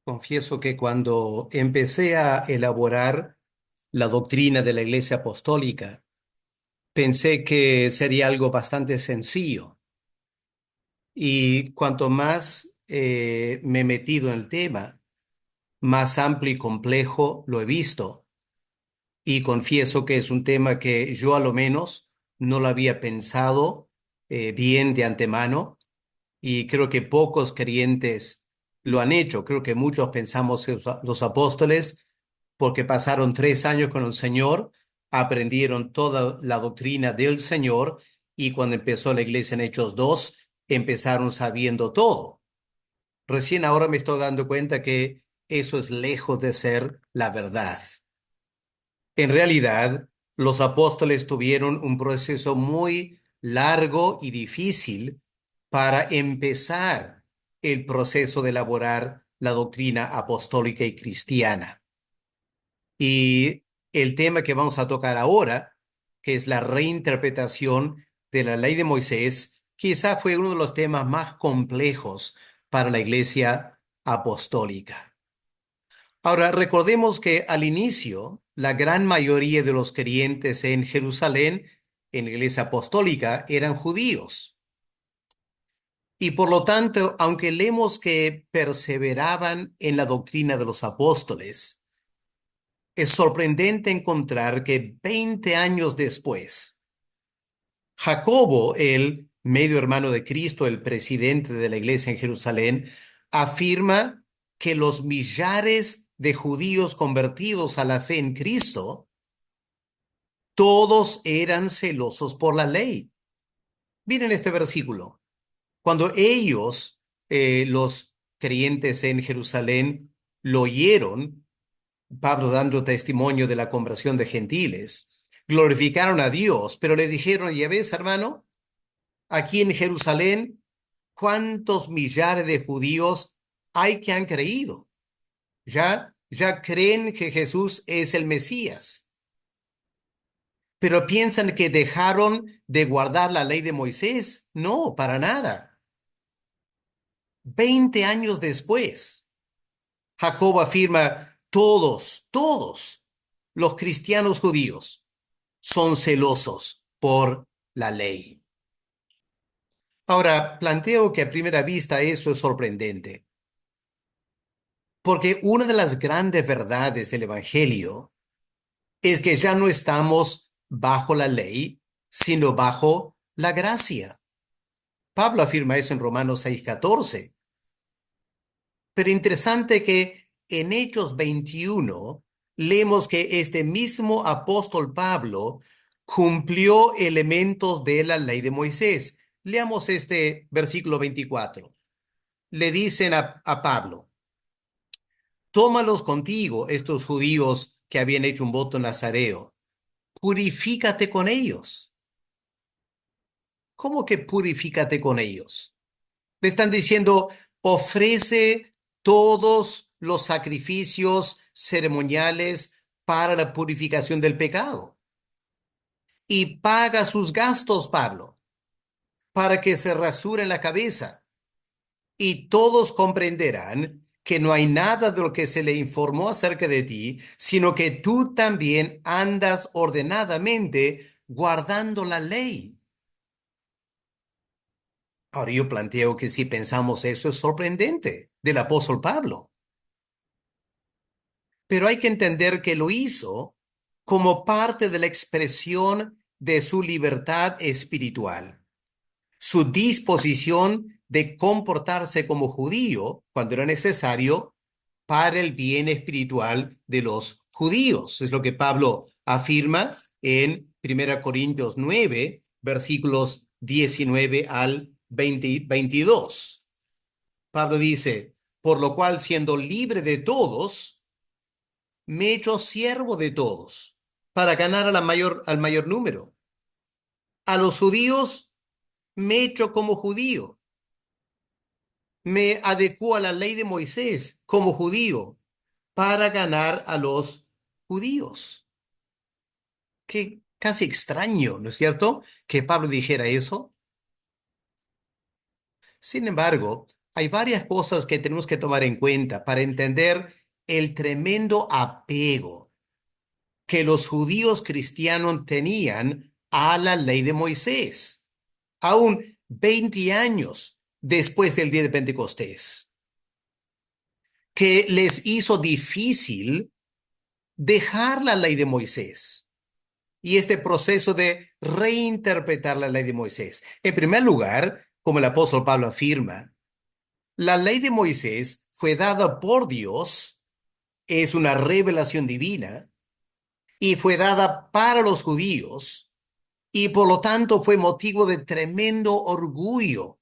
Confieso que cuando empecé a elaborar la doctrina de la Iglesia Apostólica, pensé que sería algo bastante sencillo. Y cuanto más me he metido en el tema, más amplio y complejo lo he visto. Y confieso que es un tema que yo a lo menos no lo había pensado bien de antemano. Y creo que pocos creyentes lo han hecho. Creo que muchos pensamos que los apóstoles, porque pasaron 3 años con el Señor, aprendieron toda la doctrina del Señor, y cuando empezó la iglesia en Hechos 2, empezaron sabiendo todo. Recién ahora me estoy dando cuenta que eso es lejos de ser la verdad. En realidad, los apóstoles tuvieron un proceso muy largo y difícil para empezar el proceso de elaborar la doctrina apostólica y cristiana. Y el tema que vamos a tocar ahora, que es la reinterpretación de la ley de Moisés, quizá fue uno de los temas más complejos para la iglesia apostólica. Ahora, recordemos que al inicio, la gran mayoría de los creyentes en Jerusalén, en la iglesia apostólica, eran judíos. Y por lo tanto, aunque leemos que perseveraban en la doctrina de los apóstoles, es sorprendente encontrar que 20 años después, Jacobo, el medio hermano de Cristo, el presidente de la iglesia en Jerusalén, afirma que los millares de judíos convertidos a la fe en Cristo, todos eran celosos por la ley. Miren este versículo. Cuando ellos, los creyentes en Jerusalén, lo oyeron, Pablo dando testimonio de la conversión de gentiles, glorificaron a Dios, pero le dijeron: ya ves, hermano, aquí en Jerusalén, ¿cuántos millares de judíos hay que han creído? Ya creen que Jesús es el Mesías, pero piensan que dejaron de guardar la ley de Moisés. No, para nada. 20 años después, Jacob afirma: todos los cristianos judíos son celosos por la ley. Ahora, planteo que a primera vista eso es sorprendente, porque una de las grandes verdades del Evangelio es que ya no estamos bajo la ley, sino bajo la gracia. Pablo afirma eso en Romanos 6:14. Pero interesante que en Hechos 21 leemos que este mismo apóstol Pablo cumplió elementos de la ley de Moisés. Leamos este versículo 24. Le dicen a Pablo: tómalos contigo, estos judíos que habían hecho un voto nazareo, purifícate con ellos. ¿Cómo que purifícate con ellos? Le están diciendo: ofrece todos los sacrificios ceremoniales para la purificación del pecado y paga sus gastos, Pablo, para que se rasuren la cabeza, y todos comprenderán que no hay nada de lo que se le informó acerca de ti, sino que tú también andas ordenadamente guardando la ley. Ahora yo planteo que si pensamos eso es sorprendente del apóstol Pablo, pero hay que entender que lo hizo como parte de la expresión de su libertad espiritual, su disposición de comportarse como judío cuando era necesario para el bien espiritual de los judíos. Es lo que Pablo afirma en 1 Corintios 9, versículos 19 al 22. Pablo dice: por lo cual, siendo libre de todos, me he hecho siervo de todos, para ganar al mayor número. A los judíos me he hecho como judío, me adecuo a la ley de Moisés como judío, para ganar a los judíos. Qué casi extraño, ¿no es cierto?, que Pablo dijera eso. Sin embargo, hay varias cosas que tenemos que tomar en cuenta para entender el tremendo apego que los judíos cristianos tenían a la ley de Moisés, aún 20 años después del día de Pentecostés, que les hizo difícil dejar la ley de Moisés y este proceso de reinterpretar la ley de Moisés. En primer lugar, como el apóstol Pablo afirma, la ley de Moisés fue dada por Dios, es una revelación divina, y fue dada para los judíos, y por lo tanto fue motivo de tremendo orgullo.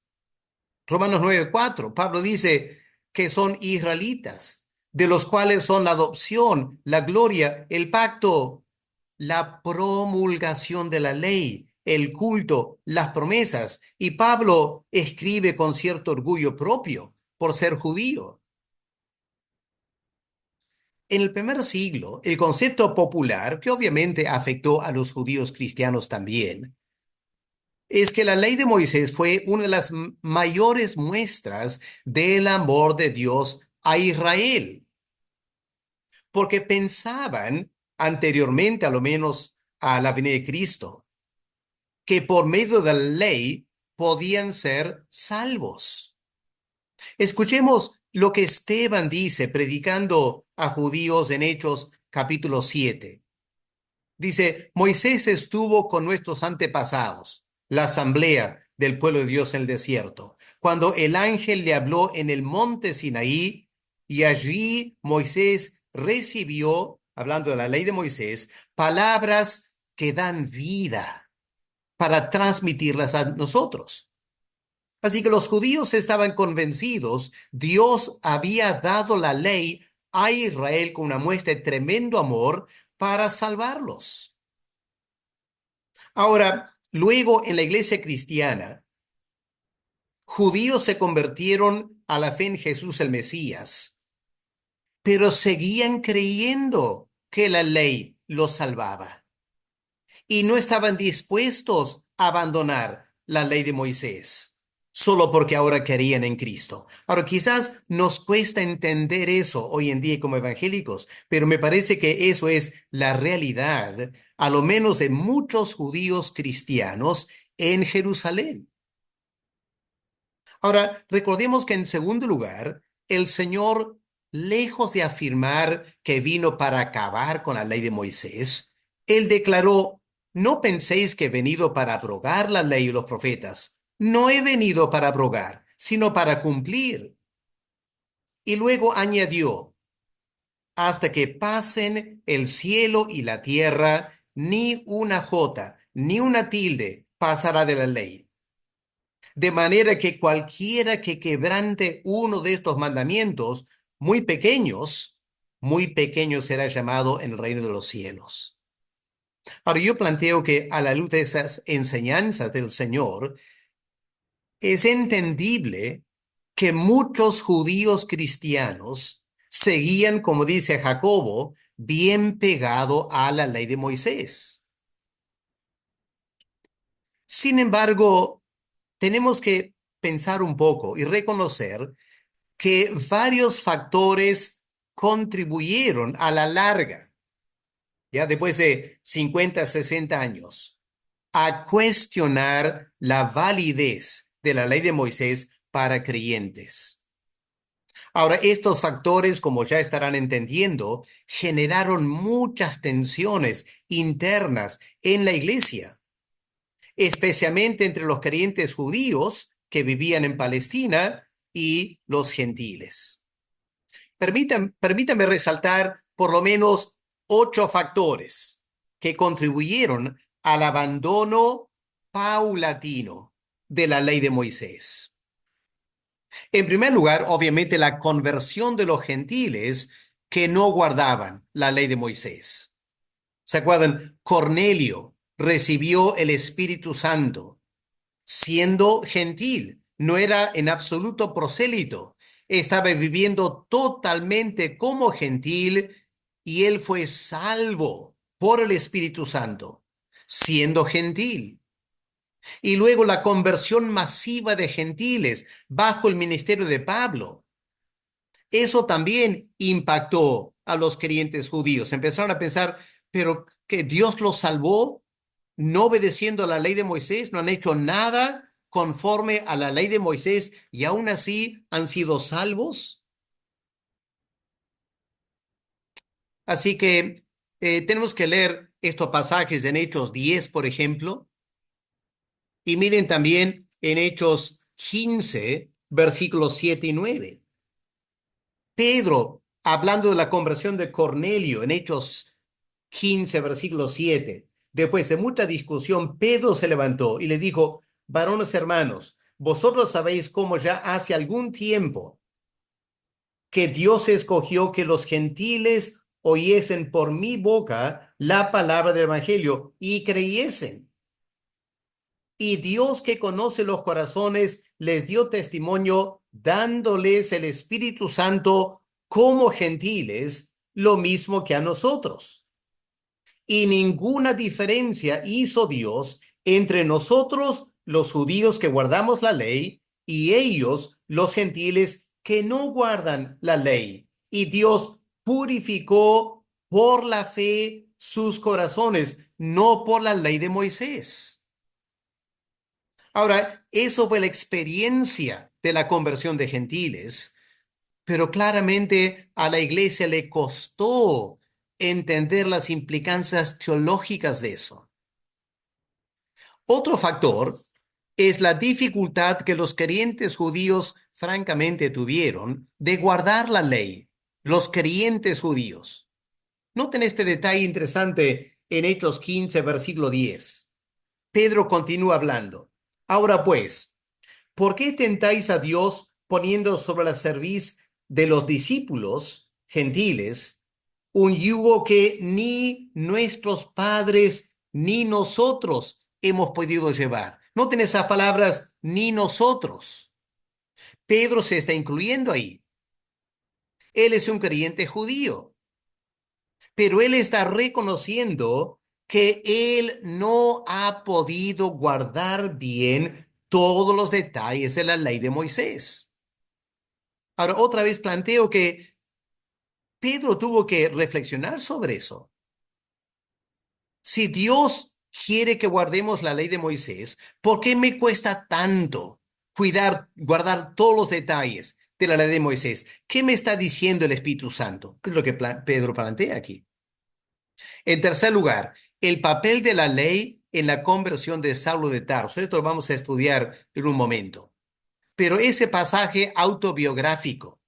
Romanos 9:4, Pablo dice que son israelitas, de los cuales son la adopción, la gloria, el pacto, la promulgación de la ley, el culto, las promesas. Y Pablo escribe con cierto orgullo propio por ser judío. En el primer siglo, el concepto popular, que obviamente afectó a los judíos cristianos también, es que la ley de Moisés fue una de las mayores muestras del amor de Dios a Israel, porque pensaban anteriormente, a lo menos a la venida de Cristo, que por medio de la ley podían ser salvos. Escuchemos lo que Esteban dice predicando a judíos en Hechos capítulo 7. Dice, Moisés estuvo con nuestros antepasados, la asamblea del pueblo de Dios en el desierto, cuando el ángel le habló en el monte Sinaí y allí Moisés recibió, hablando de la ley de Moisés, palabras que dan vida para transmitirlas a nosotros. Así que los judíos estaban convencidos, Dios había dado la ley a Israel con una muestra de tremendo amor para salvarlos. Ahora, luego en la iglesia cristiana, judíos se convirtieron a la fe en Jesús el Mesías, pero seguían creyendo que la ley los salvaba y no estaban dispuestos a abandonar la ley de Moisés solo porque ahora creían en Cristo. Ahora, quizás nos cuesta entender eso hoy en día como evangélicos, pero me parece que eso es la realidad, a lo menos de muchos judíos cristianos en Jerusalén. Ahora, recordemos que en segundo lugar, el Señor, lejos de afirmar que vino para acabar con la ley de Moisés, Él declaró, no penséis que he venido para abrogar la ley y los profetas. No he venido para abrogar, sino para cumplir. Y luego añadió, hasta que pasen el cielo y la tierra, ni una jota, ni una tilde pasará de la ley. De manera que cualquiera que quebrante uno de estos mandamientos muy pequeño será llamado en el reino de los cielos. Ahora yo planteo que a la luz de esas enseñanzas del Señor, es entendible que muchos judíos cristianos seguían, como dice Jacobo, bien pegado a la ley de Moisés. Sin embargo, tenemos que pensar un poco y reconocer que varios factores contribuyeron a la larga, ya después de 50, 60 años, a cuestionar la validez de la ley de Moisés para creyentes. Ahora, estos factores, como ya estarán entendiendo, generaron muchas tensiones internas en la iglesia, especialmente entre los creyentes judíos que vivían en Palestina y los gentiles. Permítame resaltar por lo menos 8 factores que contribuyeron al abandono paulatino de la ley de Moisés. En primer lugar, obviamente, la conversión de los gentiles que no guardaban la ley de Moisés. ¿Se acuerdan? Cornelio recibió el Espíritu Santo siendo gentil, no era en absoluto prosélito, estaba viviendo totalmente como gentil y él fue salvo por el Espíritu Santo, siendo gentil. Y luego la conversión masiva de gentiles bajo el ministerio de Pablo. Eso también impactó a los creyentes judíos. Empezaron a pensar, pero que Dios los salvó no obedeciendo a la ley de Moisés, no han hecho nada conforme a la ley de Moisés y aún así han sido salvos. Así que tenemos que leer estos pasajes en Hechos 10, por ejemplo, y miren también en Hechos 15, versículos 7 y 9. Pedro, hablando de la conversión de Cornelio en Hechos 15, versículo 7. Después de mucha discusión, Pedro se levantó y le dijo, varones hermanos, vosotros sabéis cómo ya hace algún tiempo que Dios escogió que los gentiles oyesen por mi boca la palabra del evangelio y creyesen. Y Dios que conoce los corazones les dio testimonio dándoles el Espíritu Santo como gentiles, lo mismo que a nosotros. Y ninguna diferencia hizo Dios entre nosotros, los judíos que guardamos la ley, y ellos, los gentiles que no guardan la ley. Y Dios purificó por la fe sus corazones, no por la ley de Moisés. Ahora, eso fue la experiencia de la conversión de gentiles, pero claramente a la iglesia le costó entender las implicancias teológicas de eso. Otro factor es la dificultad que los creyentes judíos francamente tuvieron de guardar la ley, los creyentes judíos. Noten este detalle interesante en Hechos 15, versículo 10. Pedro continúa hablando. Ahora pues, ¿por qué tentáis a Dios poniendo sobre la cerviz de los discípulos gentiles un yugo que ni nuestros padres ni nosotros hemos podido llevar? Noten esas palabras, ni nosotros. Pedro se está incluyendo ahí. Él es un creyente judío, pero él está reconociendo que él no ha podido guardar bien todos los detalles de la ley de Moisés. Ahora, otra vez planteo que Pedro tuvo que reflexionar sobre eso. Si Dios quiere que guardemos la ley de Moisés, ¿por qué me cuesta tanto guardar todos los detalles de la ley de Moisés? ¿Qué me está diciendo el Espíritu Santo? ¿Qué es lo que Pedro plantea aquí? En tercer lugar, el papel de la ley en la conversión de Saulo de Tarso. Esto lo vamos a estudiar en un momento. Pero ese pasaje autobiográfico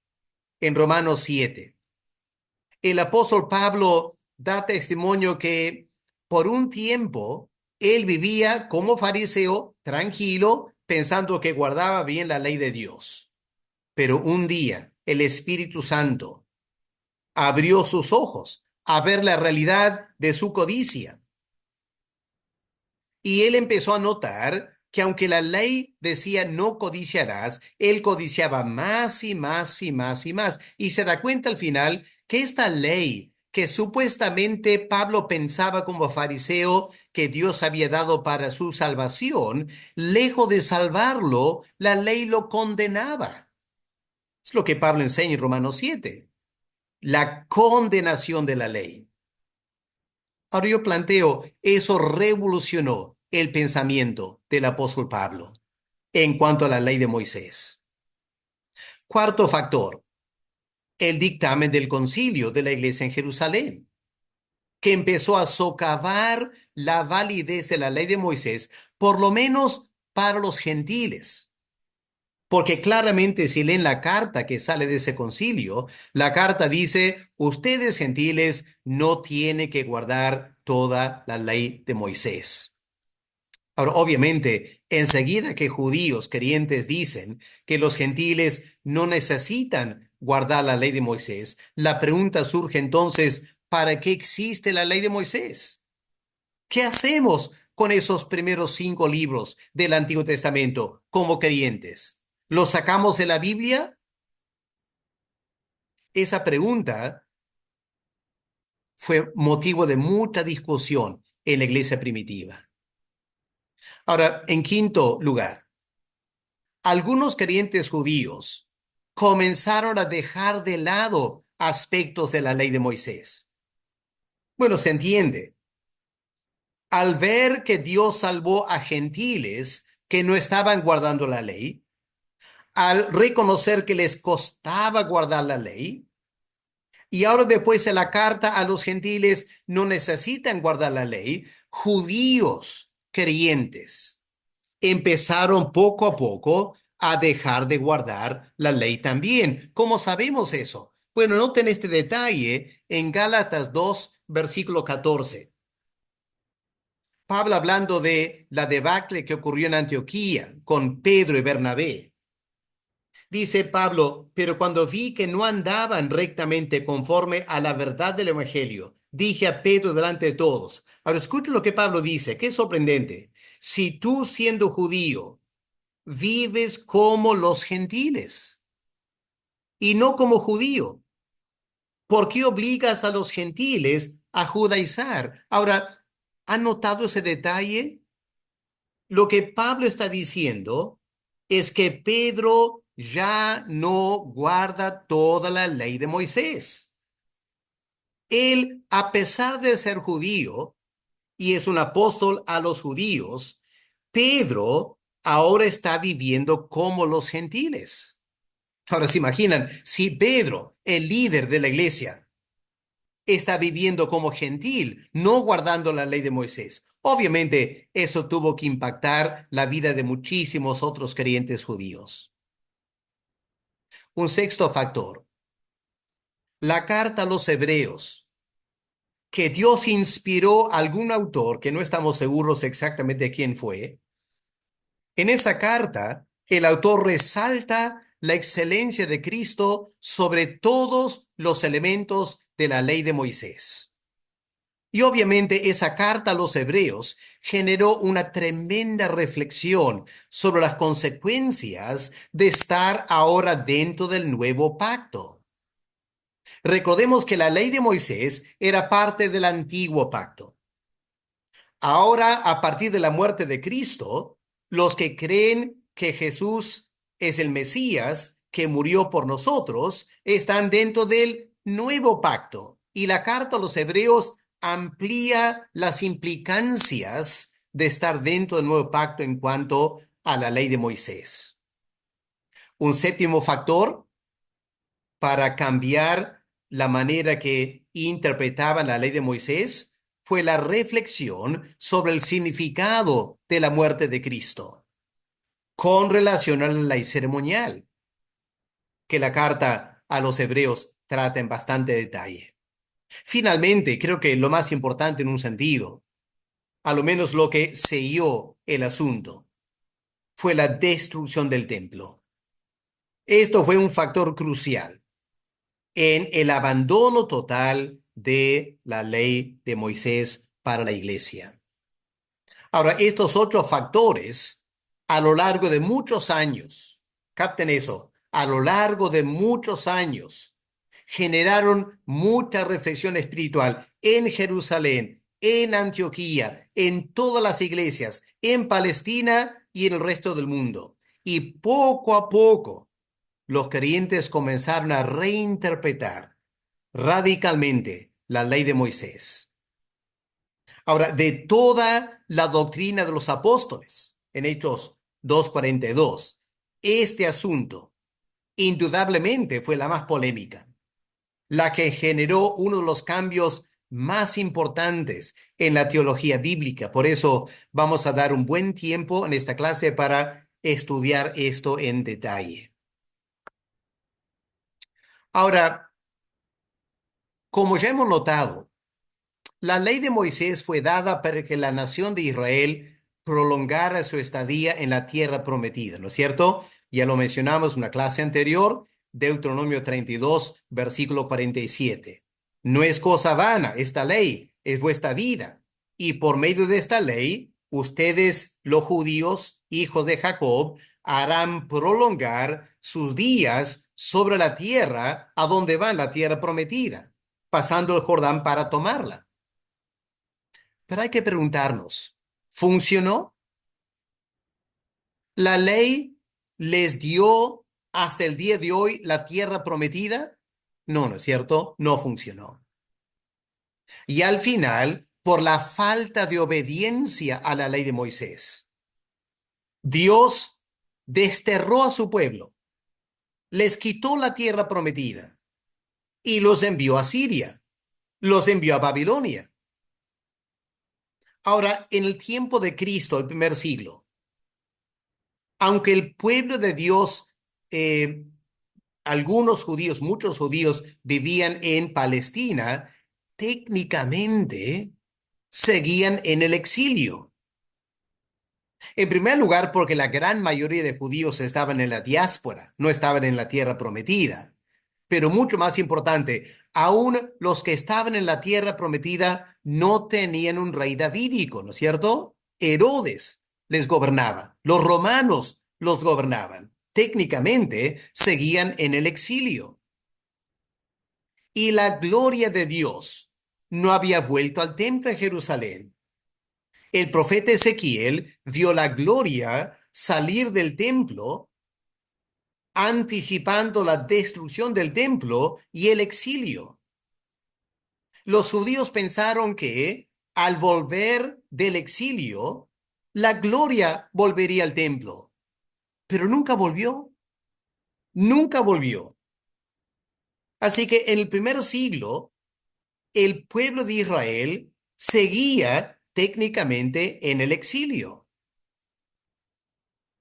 en Romanos 7. El apóstol Pablo da testimonio que por un tiempo él vivía como fariseo, tranquilo, pensando que guardaba bien la ley de Dios. Pero un día el Espíritu Santo abrió sus ojos a ver la realidad de su codicia. Y él empezó a notar que aunque la ley decía no codiciarás, él codiciaba más y más y más y más. Y se da cuenta al final que esta ley que supuestamente Pablo pensaba como fariseo que Dios había dado para su salvación, lejos de salvarlo, la ley lo condenaba. Es lo que Pablo enseña en Romanos 7, la condenación de la ley. Ahora yo planteo, eso revolucionó el pensamiento del apóstol Pablo en cuanto a la ley de Moisés. Cuarto factor, el dictamen del concilio de la iglesia en Jerusalén, que empezó a socavar la validez de la ley de Moisés, por lo menos para los gentiles. Porque claramente si leen la carta que sale de ese concilio, la carta dice, ustedes gentiles no tienen que guardar toda la ley de Moisés. Ahora, obviamente, enseguida que judíos creyentes dicen que los gentiles no necesitan guardar la ley de Moisés, la pregunta surge entonces, ¿para qué existe la ley de Moisés? ¿Qué hacemos con esos primeros 5 libros del Antiguo Testamento como creyentes? ¿Los sacamos de la Biblia? Esa pregunta fue motivo de mucha discusión en la iglesia primitiva. Ahora, en quinto lugar, algunos creyentes judíos comenzaron a dejar de lado aspectos de la ley de Moisés. Bueno, se entiende. Al ver que Dios salvó a gentiles que no estaban guardando la ley, al reconocer que les costaba guardar la ley, y ahora después de la carta a los gentiles no necesitan guardar la ley, judíos creyentes empezaron poco a poco a dejar de guardar la ley también. ¿Cómo sabemos eso? Bueno, noten este detalle en Gálatas 2, versículo 14. Pablo hablando de la debacle que ocurrió en Antioquía con Pedro y Bernabé. Dice Pablo, pero cuando vi que no andaban rectamente conforme a la verdad del Evangelio, dije a Pedro delante de todos. Ahora escuchen lo que Pablo dice, que es sorprendente. Si tú siendo judío vives como los gentiles y no como judío, ¿por qué obligas a los gentiles a judaizar? Ahora, ¿han notado ese detalle? Lo que Pablo está diciendo es que Pedro ya no guarda toda la ley de Moisés. Él, a pesar de ser judío y es un apóstol a los judíos, Pedro ahora está viviendo como los gentiles. Ahora se imaginan, si Pedro, el líder de la iglesia, está viviendo como gentil, no guardando la ley de Moisés. Obviamente, eso tuvo que impactar la vida de muchísimos otros creyentes judíos. Un sexto factor, la carta a los hebreos, que Dios inspiró a algún autor, que no estamos seguros exactamente quién fue. En esa carta, el autor resalta la excelencia de Cristo sobre todos los elementos de la ley de Moisés. Y obviamente esa carta a los hebreos generó una tremenda reflexión sobre las consecuencias de estar ahora dentro del nuevo pacto. Recordemos que la ley de Moisés era parte del antiguo pacto. Ahora, a partir de la muerte de Cristo, los que creen que Jesús es el Mesías que murió por nosotros, están dentro del nuevo pacto. Y la carta a los hebreos amplía las implicancias de estar dentro del nuevo pacto en cuanto a la ley de Moisés. Un séptimo factor para cambiar la manera que interpretaban la ley de Moisés fue la reflexión sobre el significado de la muerte de Cristo con relación a la ley ceremonial, que la carta a los hebreos trata en bastante detalle. Finalmente, creo que lo más importante en un sentido, a lo menos lo que selló el asunto, fue la destrucción del templo. Esto fue un factor crucial en el abandono total de la ley de Moisés para la iglesia. Ahora, estos otros factores, a lo largo de muchos años, capten eso, a lo largo de muchos años, generaron mucha reflexión espiritual en Jerusalén, en Antioquía, en todas las iglesias, en Palestina y en el resto del mundo. Y poco a poco, los creyentes comenzaron a reinterpretar radicalmente la ley de Moisés. Ahora, de toda la doctrina de los apóstoles, en Hechos 2:42, este asunto indudablemente fue la más polémica, la que generó uno de los cambios más importantes en la teología bíblica. Por eso vamos a dar un buen tiempo en esta clase para estudiar esto en detalle. Ahora, como ya hemos notado, la ley de Moisés fue dada para que la nación de Israel prolongara su estadía en la tierra prometida, ¿no es cierto? Ya lo mencionamos en una clase anterior, Deuteronomio 32, versículo 47. No es cosa vana esta ley, es vuestra vida. Y por medio de esta ley, ustedes, los judíos, hijos de Jacob, harán prolongar sus días sobre la tierra a donde va la tierra prometida, pasando el Jordán para tomarla. Pero hay que preguntarnos, ¿funcionó? ¿La ley les dio hasta el día de hoy la tierra prometida? No, ¿no es cierto? No funcionó. Y al final, por la falta de obediencia a la ley de Moisés, Dios desterró a su pueblo, les quitó la tierra prometida y los envió a Siria, los envió a Babilonia. Ahora, en el tiempo de Cristo, el primer siglo, aunque el pueblo de Dios, eh, algunos judíos, muchos judíos vivían en Palestina, técnicamente seguían en el exilio. En primer lugar, porque la gran mayoría de judíos estaban en la diáspora, no estaban en la tierra prometida. Pero mucho más importante, aún los que estaban en la tierra prometida no tenían un rey davídico, ¿no es cierto? Herodes les gobernaba, los romanos los gobernaban. Técnicamente seguían en el exilio. Y la gloria de Dios no había vuelto al templo en Jerusalén. El profeta Ezequiel vio la gloria salir del templo, anticipando la destrucción del templo y el exilio. Los judíos pensaron que al volver del exilio, la gloria volvería al templo, pero nunca volvió, nunca volvió. Así que en el primer siglo, el pueblo de Israel seguía técnicamente en el exilio.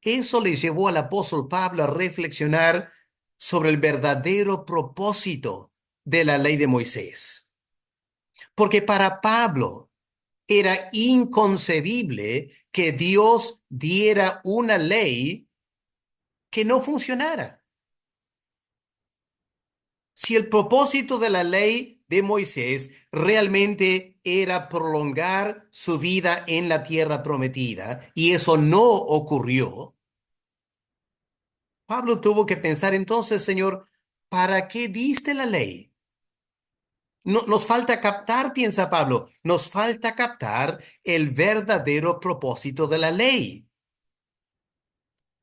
Eso le llevó al apóstol Pablo a reflexionar sobre el verdadero propósito de la ley de Moisés. Porque para Pablo era inconcebible que Dios diera una ley que no funcionara. Si el propósito de la ley de Moisés realmente era prolongar su vida en la tierra prometida, y eso no ocurrió, Pablo tuvo que pensar entonces, Señor, ¿para qué diste la ley? No, nos falta captar, piensa Pablo, nos falta captar el verdadero propósito de la ley.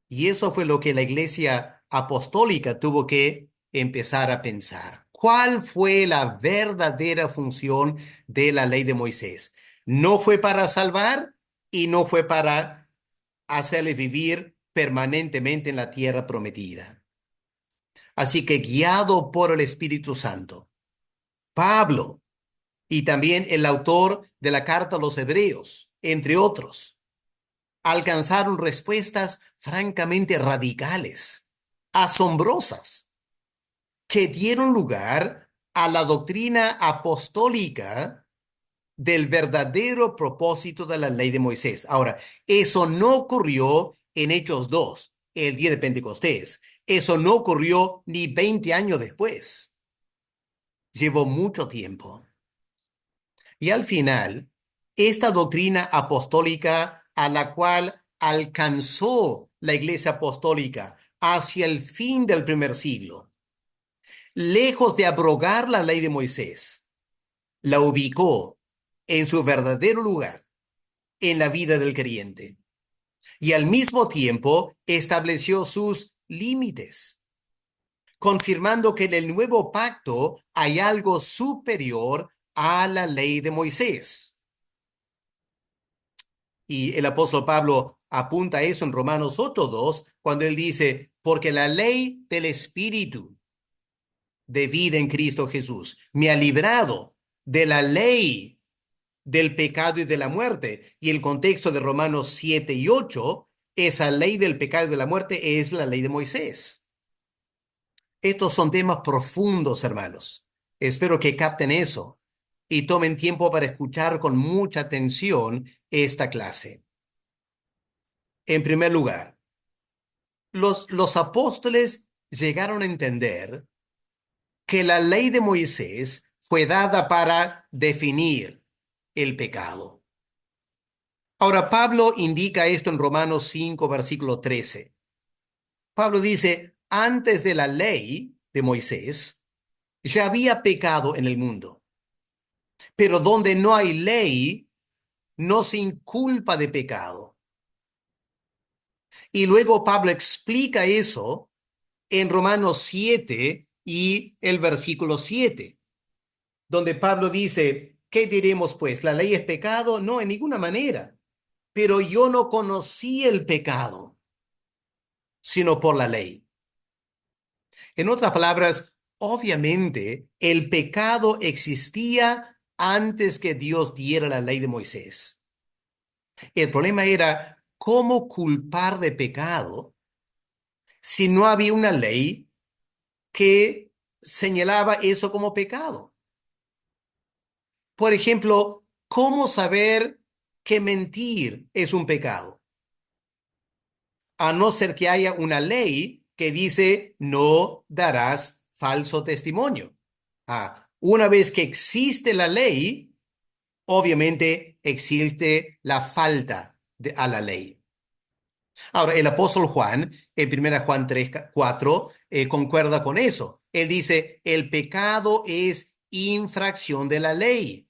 Y eso fue lo que la iglesia apostólica tuvo que empezar a pensar. ¿Cuál fue la verdadera función de la ley de Moisés? No fue para salvar y no fue para hacerle vivir permanentemente en la tierra prometida. Así que guiado por el Espíritu Santo, Pablo y también el autor de la carta a los Hebreos, entre otros, alcanzaron respuestas francamente radicales, asombrosas, que dieron lugar a la doctrina apostólica del verdadero propósito de la ley de Moisés. Ahora, eso no ocurrió en Hechos 2, el día de Pentecostés. Eso no ocurrió ni 20 años después. Llevó mucho tiempo. Y al final, esta doctrina apostólica a la cual alcanzó la iglesia apostólica hacia el fin del primer siglo, lejos de abrogar la ley de Moisés, la ubicó en su verdadero lugar en la vida del creyente y al mismo tiempo estableció sus límites, confirmando que en el nuevo pacto hay algo superior a la ley de Moisés. Y el apóstol Pablo apunta a eso en Romanos 8:2, cuando él dice, porque la ley del Espíritu de vida en Cristo Jesús me ha librado de la ley del pecado y de la muerte. Y el contexto de Romanos 7 y 8, esa ley del pecado y de la muerte es la ley de Moisés. Estos son temas profundos, hermanos. Espero que capten eso y tomen tiempo para escuchar con mucha atención esta clase. En primer lugar, los apóstoles llegaron a entender que la ley de Moisés fue dada para definir el pecado. Ahora, Pablo indica esto en Romanos 5, versículo 13. Pablo dice, antes de la ley de Moisés, ya había pecado en el mundo, pero donde no hay ley, no se inculpa de pecado. Y luego Pablo explica eso en Romanos 7 y el versículo 7, donde Pablo dice, ¿qué diremos pues? ¿La ley es pecado? No, en ninguna manera. Pero yo no conocí el pecado, sino por la ley. En otras palabras, obviamente, el pecado existía antes que Dios diera la ley de Moisés. El problema era cómo culpar de pecado si no había una ley que señalaba eso como pecado. Por ejemplo, ¿cómo saber que mentir es un pecado? A no ser que haya una ley que dice no darás falso testimonio. Una vez que existe la ley, obviamente existe la falta a la ley. Ahora, el apóstol Juan, en 1 Juan 3, 4, concuerda con eso. Él dice, el pecado es infracción de la ley.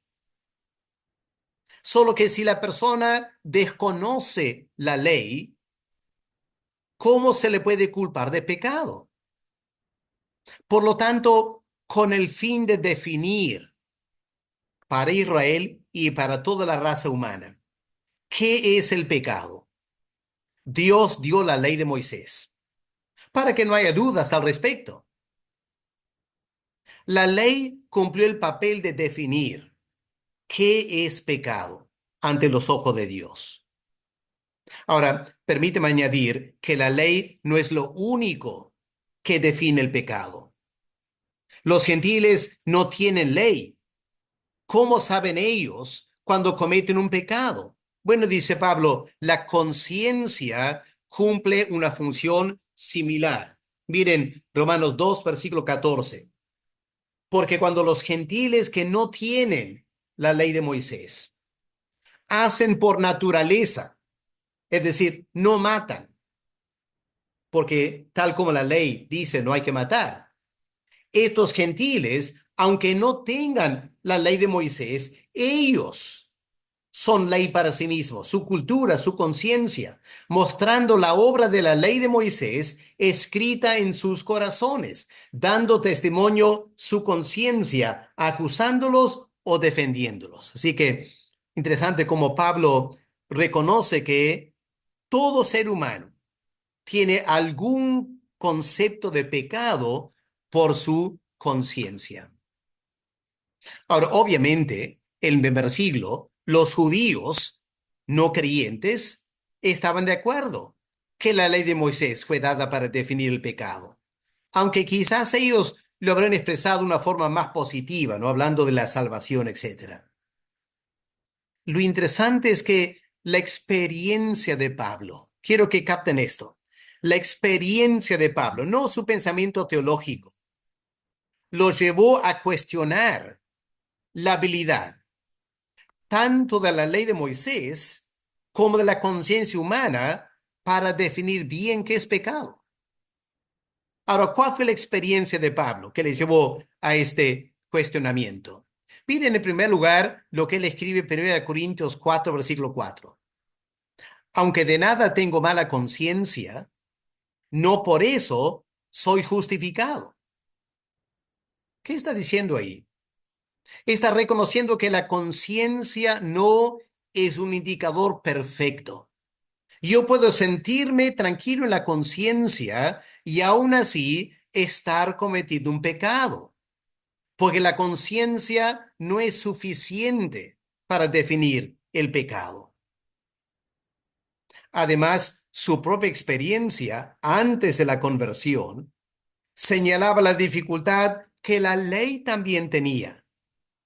Solo que si la persona desconoce la ley, ¿cómo se le puede culpar de pecado? Por lo tanto, con el fin de definir para Israel y para toda la raza humana, ¿qué es el pecado? Dios dio la ley de Moisés para que no haya dudas al respecto. La ley cumplió el papel de definir qué es pecado ante los ojos de Dios. Ahora, permíteme añadir que la ley no es lo único que define el pecado. Los gentiles no tienen ley. ¿Cómo saben ellos cuando cometen un pecado? Bueno, dice Pablo, la conciencia cumple una función similar. Miren, Romanos 2, versículo 14. Porque cuando los gentiles que no tienen la ley de Moisés hacen por naturaleza, es decir, no matan, porque tal como la ley dice no hay que matar. Estos gentiles, aunque no tengan la ley de Moisés, ellos son ley para sí mismos, su cultura, su conciencia, mostrando la obra de la ley de Moisés escrita en sus corazones, dando testimonio su conciencia, acusándolos o defendiéndolos. Así que interesante como Pablo reconoce que todo ser humano tiene algún concepto de pecado por su conciencia. Ahora, obviamente, en el primer siglo, los judíos no creyentes estaban de acuerdo que la ley de Moisés fue dada para definir el pecado, aunque quizás ellos lo habrán expresado de una forma más positiva, no hablando de la salvación, etcétera. Lo interesante es que la experiencia de Pablo, quiero que capten esto, la experiencia de Pablo, no su pensamiento teológico, lo llevó a cuestionar la habilidad tanto de la ley de Moisés como de la conciencia humana para definir bien qué es pecado. Ahora, ¿cuál fue la experiencia de Pablo que le llevó a este cuestionamiento? Miren en primer lugar lo que él escribe en 1 Corintios 4, versículo 4. Aunque de nada tengo mala conciencia, no por eso soy justificado. ¿Qué está diciendo ahí? Está reconociendo que la conciencia no es un indicador perfecto. Yo puedo sentirme tranquilo en la conciencia y aún así estar cometiendo un pecado, porque la conciencia no es suficiente para definir el pecado. Además, su propia experiencia antes de la conversión señalaba la dificultad que la ley también tenía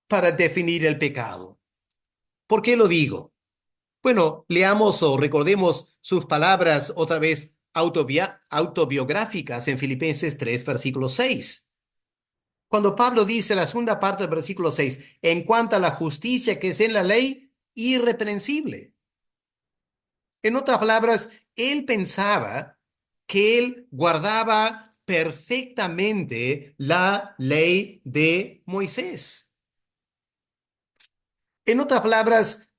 para definir el pecado. ¿Por qué lo digo? Bueno, leamos o recordemos sus palabras otra vez autobiográficas en Filipenses 3, versículo 6. Cuando Pablo dice la segunda parte del versículo 6, en cuanto a la justicia que es en la ley, irreprensible. En otras palabras, él pensaba que él guardaba perfectamente la ley de Moisés. En otras palabras,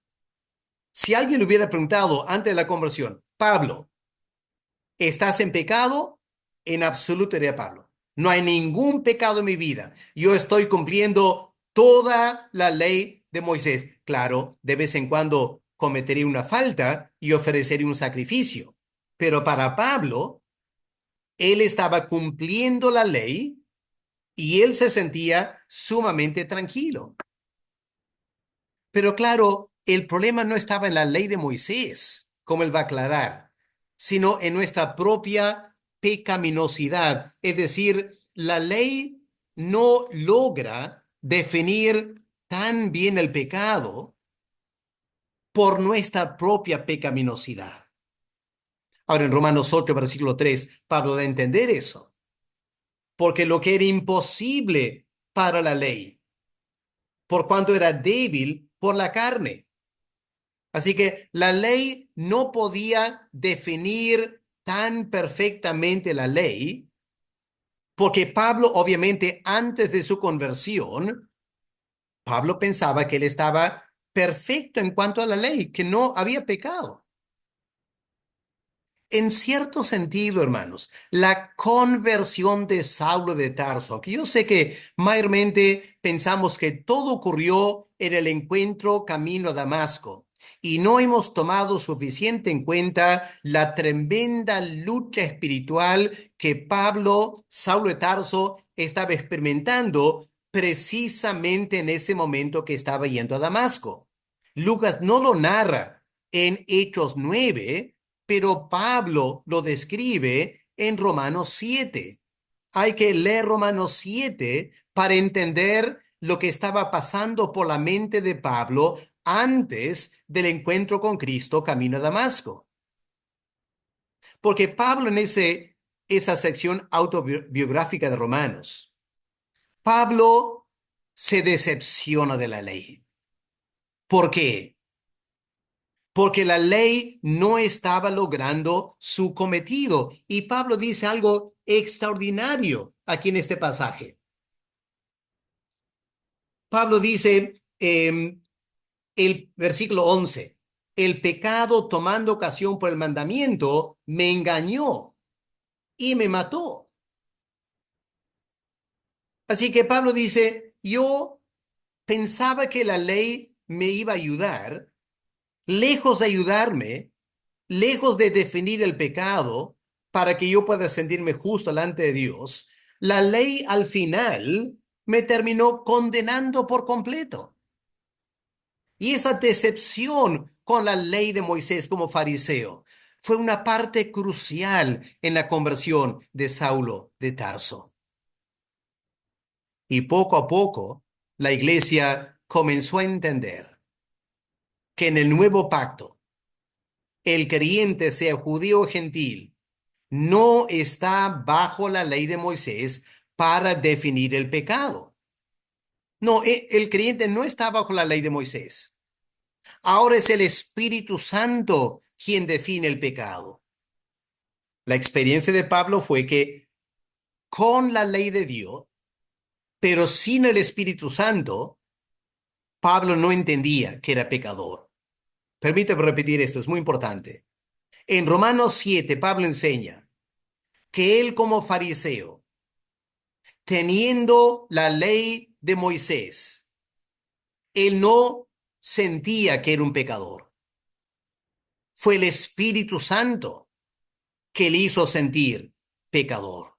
si alguien le hubiera preguntado antes de la conversión, Pablo, ¿Estás en pecado? En absoluto, diría Pablo. No hay ningún pecado en mi vida. Yo estoy cumpliendo toda la ley de Moisés. Claro, de vez en cuando cometería una falta y ofrecería un sacrificio. Pero para Pablo, él estaba cumpliendo la ley y él se sentía sumamente tranquilo. Pero claro, el problema no estaba en la ley de Moisés, como él va a aclarar, sino en nuestra propia pecaminosidad. Es decir, la ley no logra definir tan bien el pecado por nuestra propia pecaminosidad. Ahora en Romanos 8, versículo 3, Pablo da a entender eso, porque lo que era imposible para la ley, por cuanto era débil por la carne. Así que la ley no podía definir tan perfectamente la ley, porque Pablo, obviamente, antes de su conversión, Pablo pensaba que él estaba perfecto en cuanto a la ley, que no había pecado. En cierto sentido, hermanos, la conversión de Saulo de Tarso, que yo sé que mayormente pensamos que todo ocurrió en el encuentro camino a Damasco y no hemos tomado suficiente en cuenta la tremenda lucha espiritual que Saulo de Tarso, estaba experimentando precisamente en ese momento que estaba yendo a Damasco. Lucas no lo narra en Hechos 9, pero Pablo lo describe en Romanos 7. Hay que leer Romanos 7 para entender lo que estaba pasando por la mente de Pablo antes del encuentro con Cristo camino a Damasco. Porque Pablo en esa sección autobiográfica de Romanos, Pablo se decepciona de la ley. ¿Por qué? Porque la ley no estaba logrando su cometido. Y Pablo dice algo extraordinario aquí en este pasaje. Pablo dice, el versículo 11, el pecado tomando ocasión por el mandamiento me engañó y me mató. Así que Pablo dice, yo pensaba que la ley me iba a ayudar, lejos de ayudarme, lejos de definir el pecado para que yo pueda sentirme justo delante de Dios, la ley al final me terminó condenando por completo. Y esa decepción con la ley de Moisés como fariseo fue una parte crucial en la conversión de Saulo de Tarso. Y poco a poco, la iglesia comenzó a entender que en el nuevo pacto, el creyente, sea judío o gentil, no está bajo la ley de Moisés para definir el pecado. No, el creyente no está bajo la ley de Moisés. Ahora es el Espíritu Santo quien define el pecado. La experiencia de Pablo fue que con la ley de Dios, pero sin el Espíritu Santo, Pablo no entendía que era pecador. Permítame repetir esto, es muy importante. En Romanos 7, Pablo enseña que él como fariseo, teniendo la ley de Moisés, él no sentía que era un pecador. Fue el Espíritu Santo que le hizo sentir pecador.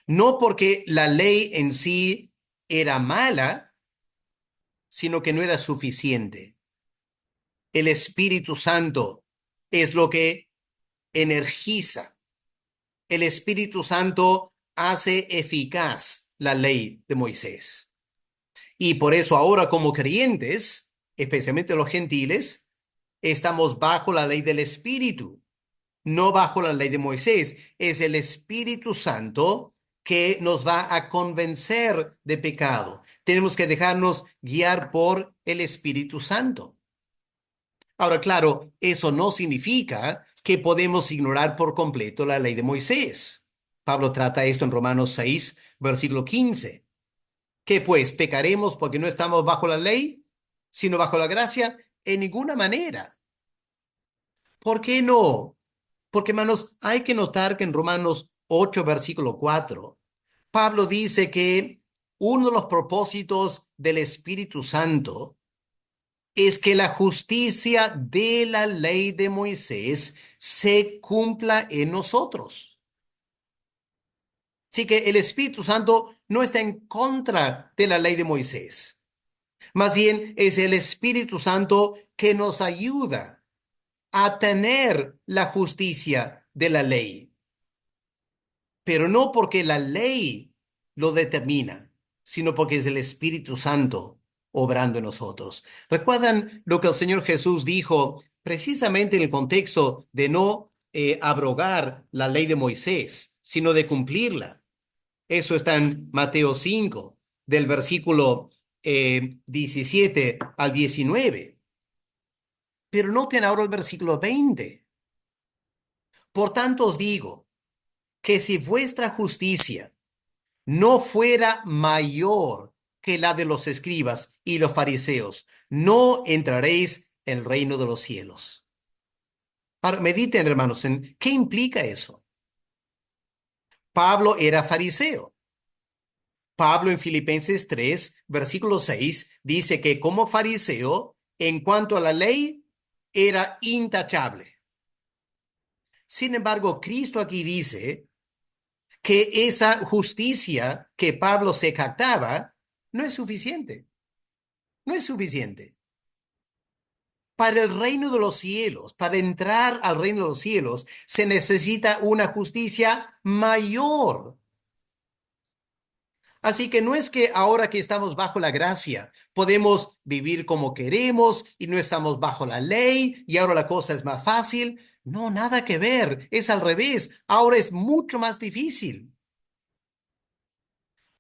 No porque la ley en sí era mala, sino que no era suficiente. El Espíritu Santo es lo que energiza. El Espíritu Santo hace eficaz la ley de Moisés. Y por eso ahora como creyentes, especialmente los gentiles, estamos bajo la ley del Espíritu, no bajo la ley de Moisés. Es el Espíritu Santo que nos va a convencer de pecado. Tenemos que dejarnos guiar por el Espíritu Santo. Ahora, claro, eso no significa que podemos ignorar por completo la ley de Moisés. Pablo trata esto en Romanos 6, versículo 15. ¿Qué pues? ¿Pecaremos porque no estamos bajo la ley, sino bajo la gracia? En ninguna manera. ¿Por qué no? Porque, hermanos, hay que notar que en Romanos 8, versículo 4, Pablo dice que uno de los propósitos del Espíritu Santo es que la justicia de la ley de Moisés se cumpla en nosotros. Así que el Espíritu Santo no está en contra de la ley de Moisés. Más bien es el Espíritu Santo que nos ayuda a tener la justicia de la ley, pero no porque la ley lo determina, sino porque es el Espíritu Santo obrando en nosotros. ¿Recuerdan lo que el Señor Jesús dijo precisamente en el contexto de no abrogar la ley de Moisés, sino de cumplirla? Eso está en Mateo 5, del versículo 17 al 19. Pero noten ahora el versículo 20. Por tanto os digo que si vuestra justicia no fuera mayor que la de los escribas y los fariseos, no entraréis en el reino de los cielos. Ahora, mediten, hermanos, en qué implica eso. Pablo era fariseo. Pablo en Filipenses 3, versículo 6, dice que como fariseo, en cuanto a la ley, era intachable. Sin embargo, Cristo aquí dice que esa justicia que Pablo se jactaba no es suficiente. No es suficiente. Para el reino de los cielos, para entrar al reino de los cielos, se necesita una justicia mayor. Así que no es que ahora que estamos bajo la gracia, podemos vivir como queremos y no estamos bajo la ley y ahora la cosa es más fácil. No, nada que ver. Es al revés. Ahora es mucho más difícil.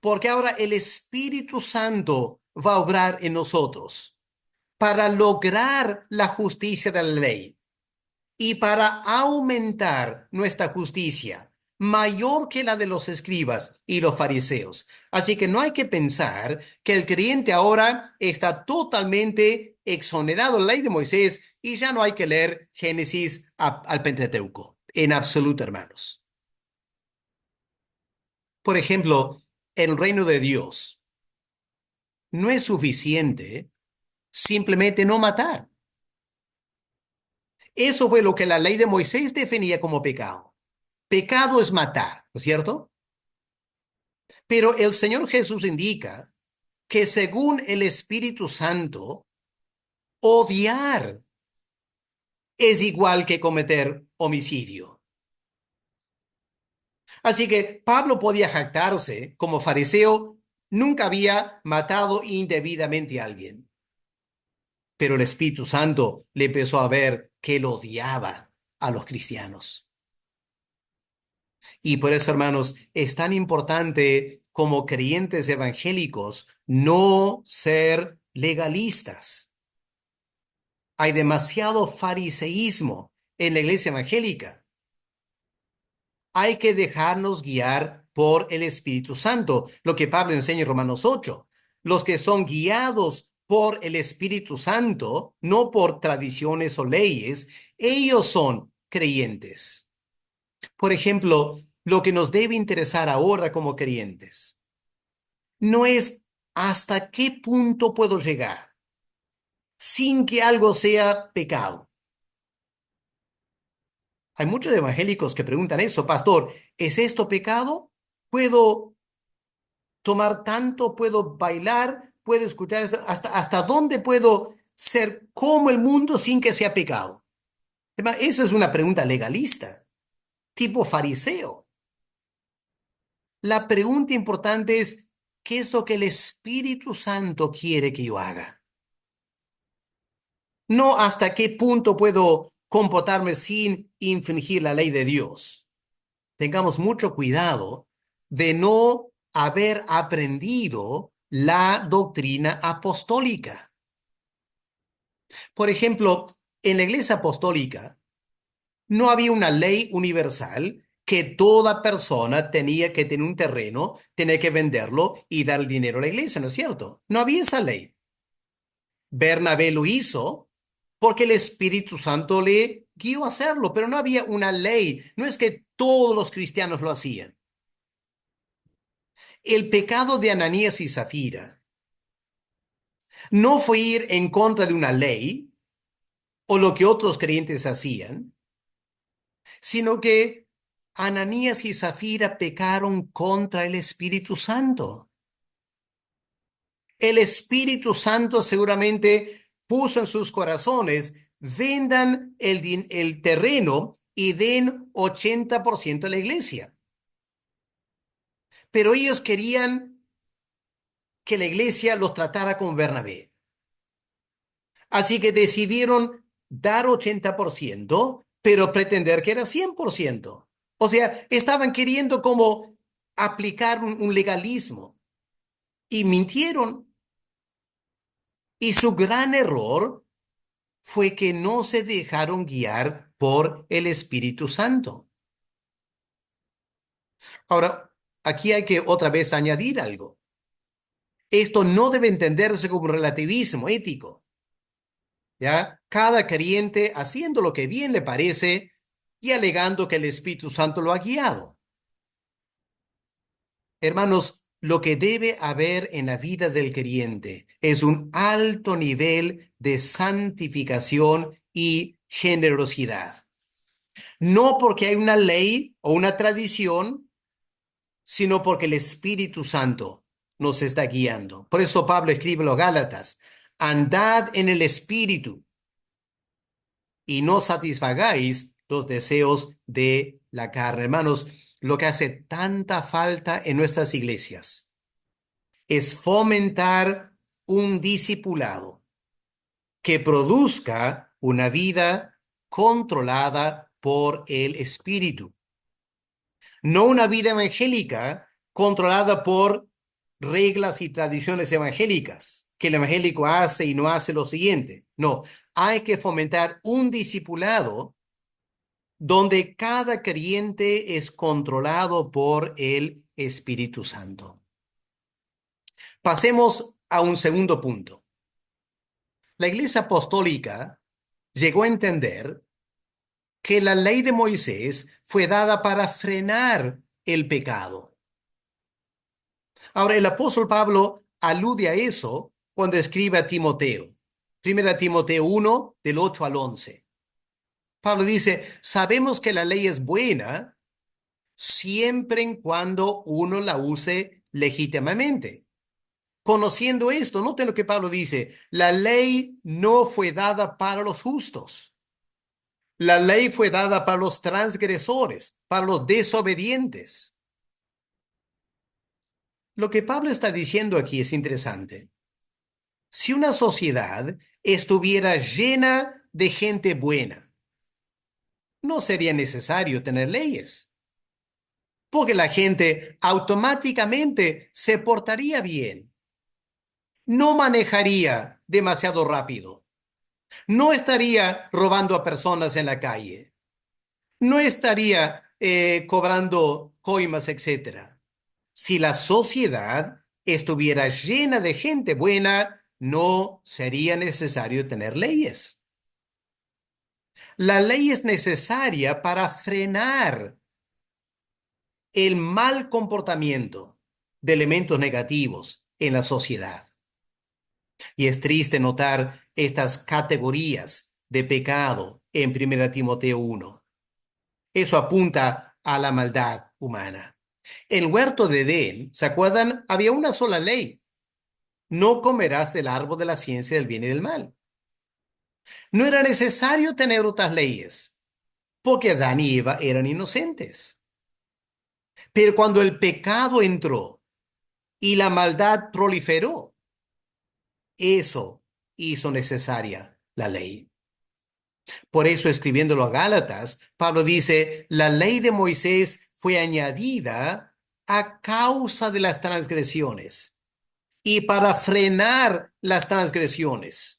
Porque ahora el Espíritu Santo va a obrar en nosotros para lograr la justicia de la ley y para aumentar nuestra justicia mayor que la de los escribas y los fariseos. Así que no hay que pensar que el creyente ahora está totalmente exonerado de la ley de Moisés y ya no hay que leer Génesis al Pentateuco. En absoluto, hermanos. Por ejemplo, en el reino de Dios no es suficiente simplemente no matar. Eso fue lo que la ley de Moisés definía como pecado. Pecado es matar, ¿no es cierto? Pero el Señor Jesús indica que según el Espíritu Santo, odiar es igual que cometer homicidio. Así que Pablo podía jactarse como fariseo, nunca había matado indebidamente a alguien. Pero el Espíritu Santo le empezó a ver que él odiaba a los cristianos. Y por eso, hermanos, es tan importante como creyentes evangélicos no ser legalistas. Hay demasiado fariseísmo en la iglesia evangélica. Hay que dejarnos guiar por el Espíritu Santo, lo que Pablo enseña en Romanos 8. Los que son guiados por el Espíritu Santo, no por tradiciones o leyes, ellos son creyentes. Por ejemplo, lo que nos debe interesar ahora como creyentes no es hasta qué punto puedo llegar sin que algo sea pecado. Hay muchos evangélicos que preguntan eso, pastor, ¿es esto pecado? ¿Puedo tomar tanto? ¿Puedo bailar? ¿Puedo escuchar esto? ¿Hasta dónde puedo ser como el mundo sin que sea pecado? Esa es una pregunta legalista, tipo fariseo. La pregunta importante es, ¿qué es lo que el Espíritu Santo quiere que yo haga? No hasta qué punto puedo comportarme sin infringir la ley de Dios. Tengamos mucho cuidado de no haber aprendido la doctrina apostólica. Por ejemplo, en la iglesia apostólica no había una ley universal que toda persona tenía que tener un terreno, tenía que venderlo y dar el dinero a la iglesia, ¿no es cierto? No había esa ley. Bernabé lo hizo porque el Espíritu Santo le guió a hacerlo, pero no había una ley. No es que todos los cristianos lo hacían. El pecado de Ananías y Zafira no fue ir en contra de una ley o lo que otros creyentes hacían, sino que Ananías y Zafira pecaron contra el Espíritu Santo. El Espíritu Santo seguramente puso en sus corazones, vendan el terreno y den 80% a la iglesia. Pero ellos querían que la iglesia los tratara como Bernabé. Así que decidieron dar 80%, pero pretender que era 100%. O sea, estaban queriendo como aplicar un legalismo y mintieron. Y su gran error fue que no se dejaron guiar por el Espíritu Santo. Ahora, aquí hay que otra vez añadir algo. Esto no debe entenderse como relativismo ético, ¿ya? Cada creyente haciendo lo que bien le parece y alegando que el Espíritu Santo lo ha guiado. Hermanos, lo que debe haber en la vida del creyente es un alto nivel de santificación y generosidad. No porque hay una ley o una tradición, sino porque el Espíritu Santo nos está guiando. Por eso Pablo escribe a los Gálatas, andad en el Espíritu y no satisfagáis los deseos de la carne. Hermanos, lo que hace tanta falta en nuestras iglesias es fomentar un discipulado que produzca una vida controlada por el Espíritu. No una vida evangélica controlada por reglas y tradiciones evangélicas, que el evangélico hace y no hace lo siguiente. No, hay que fomentar un discipulado donde cada creyente es controlado por el Espíritu Santo. Pasemos a un segundo punto. La Iglesia Apostólica llegó a entender que la ley de Moisés fue dada para frenar el pecado. Ahora, el apóstol Pablo alude a eso cuando escribe a Timoteo. Primera Timoteo 1, del 8 al 11. Pablo dice, sabemos que la ley es buena siempre en cuando uno la use legítimamente. Conociendo esto, noten lo que Pablo dice, la ley no fue dada para los justos. La ley fue dada para los transgresores, para los desobedientes. Lo que Pablo está diciendo aquí es interesante. Si una sociedad estuviera llena de gente buena, no sería necesario tener leyes, porque la gente automáticamente se portaría bien, no manejaría demasiado rápido, no estaría robando a personas en la calle, no estaría cobrando coimas, etcétera. Si la sociedad estuviera llena de gente buena, no sería necesario tener leyes. La ley es necesaria para frenar el mal comportamiento de elementos negativos en la sociedad. Y es triste notar estas categorías de pecado en 1 Timoteo 1. Eso apunta a la maldad humana. En el huerto de Edén, ¿se acuerdan? Había una sola ley. No comerás del árbol de la ciencia del bien y del mal. No era necesario tener otras leyes, porque Adán y Eva eran inocentes. Pero cuando el pecado entró y la maldad proliferó, eso hizo necesaria la ley. Por eso, escribiéndolo a Gálatas, Pablo dice, la ley de Moisés fue añadida a causa de las transgresiones y para frenar las transgresiones.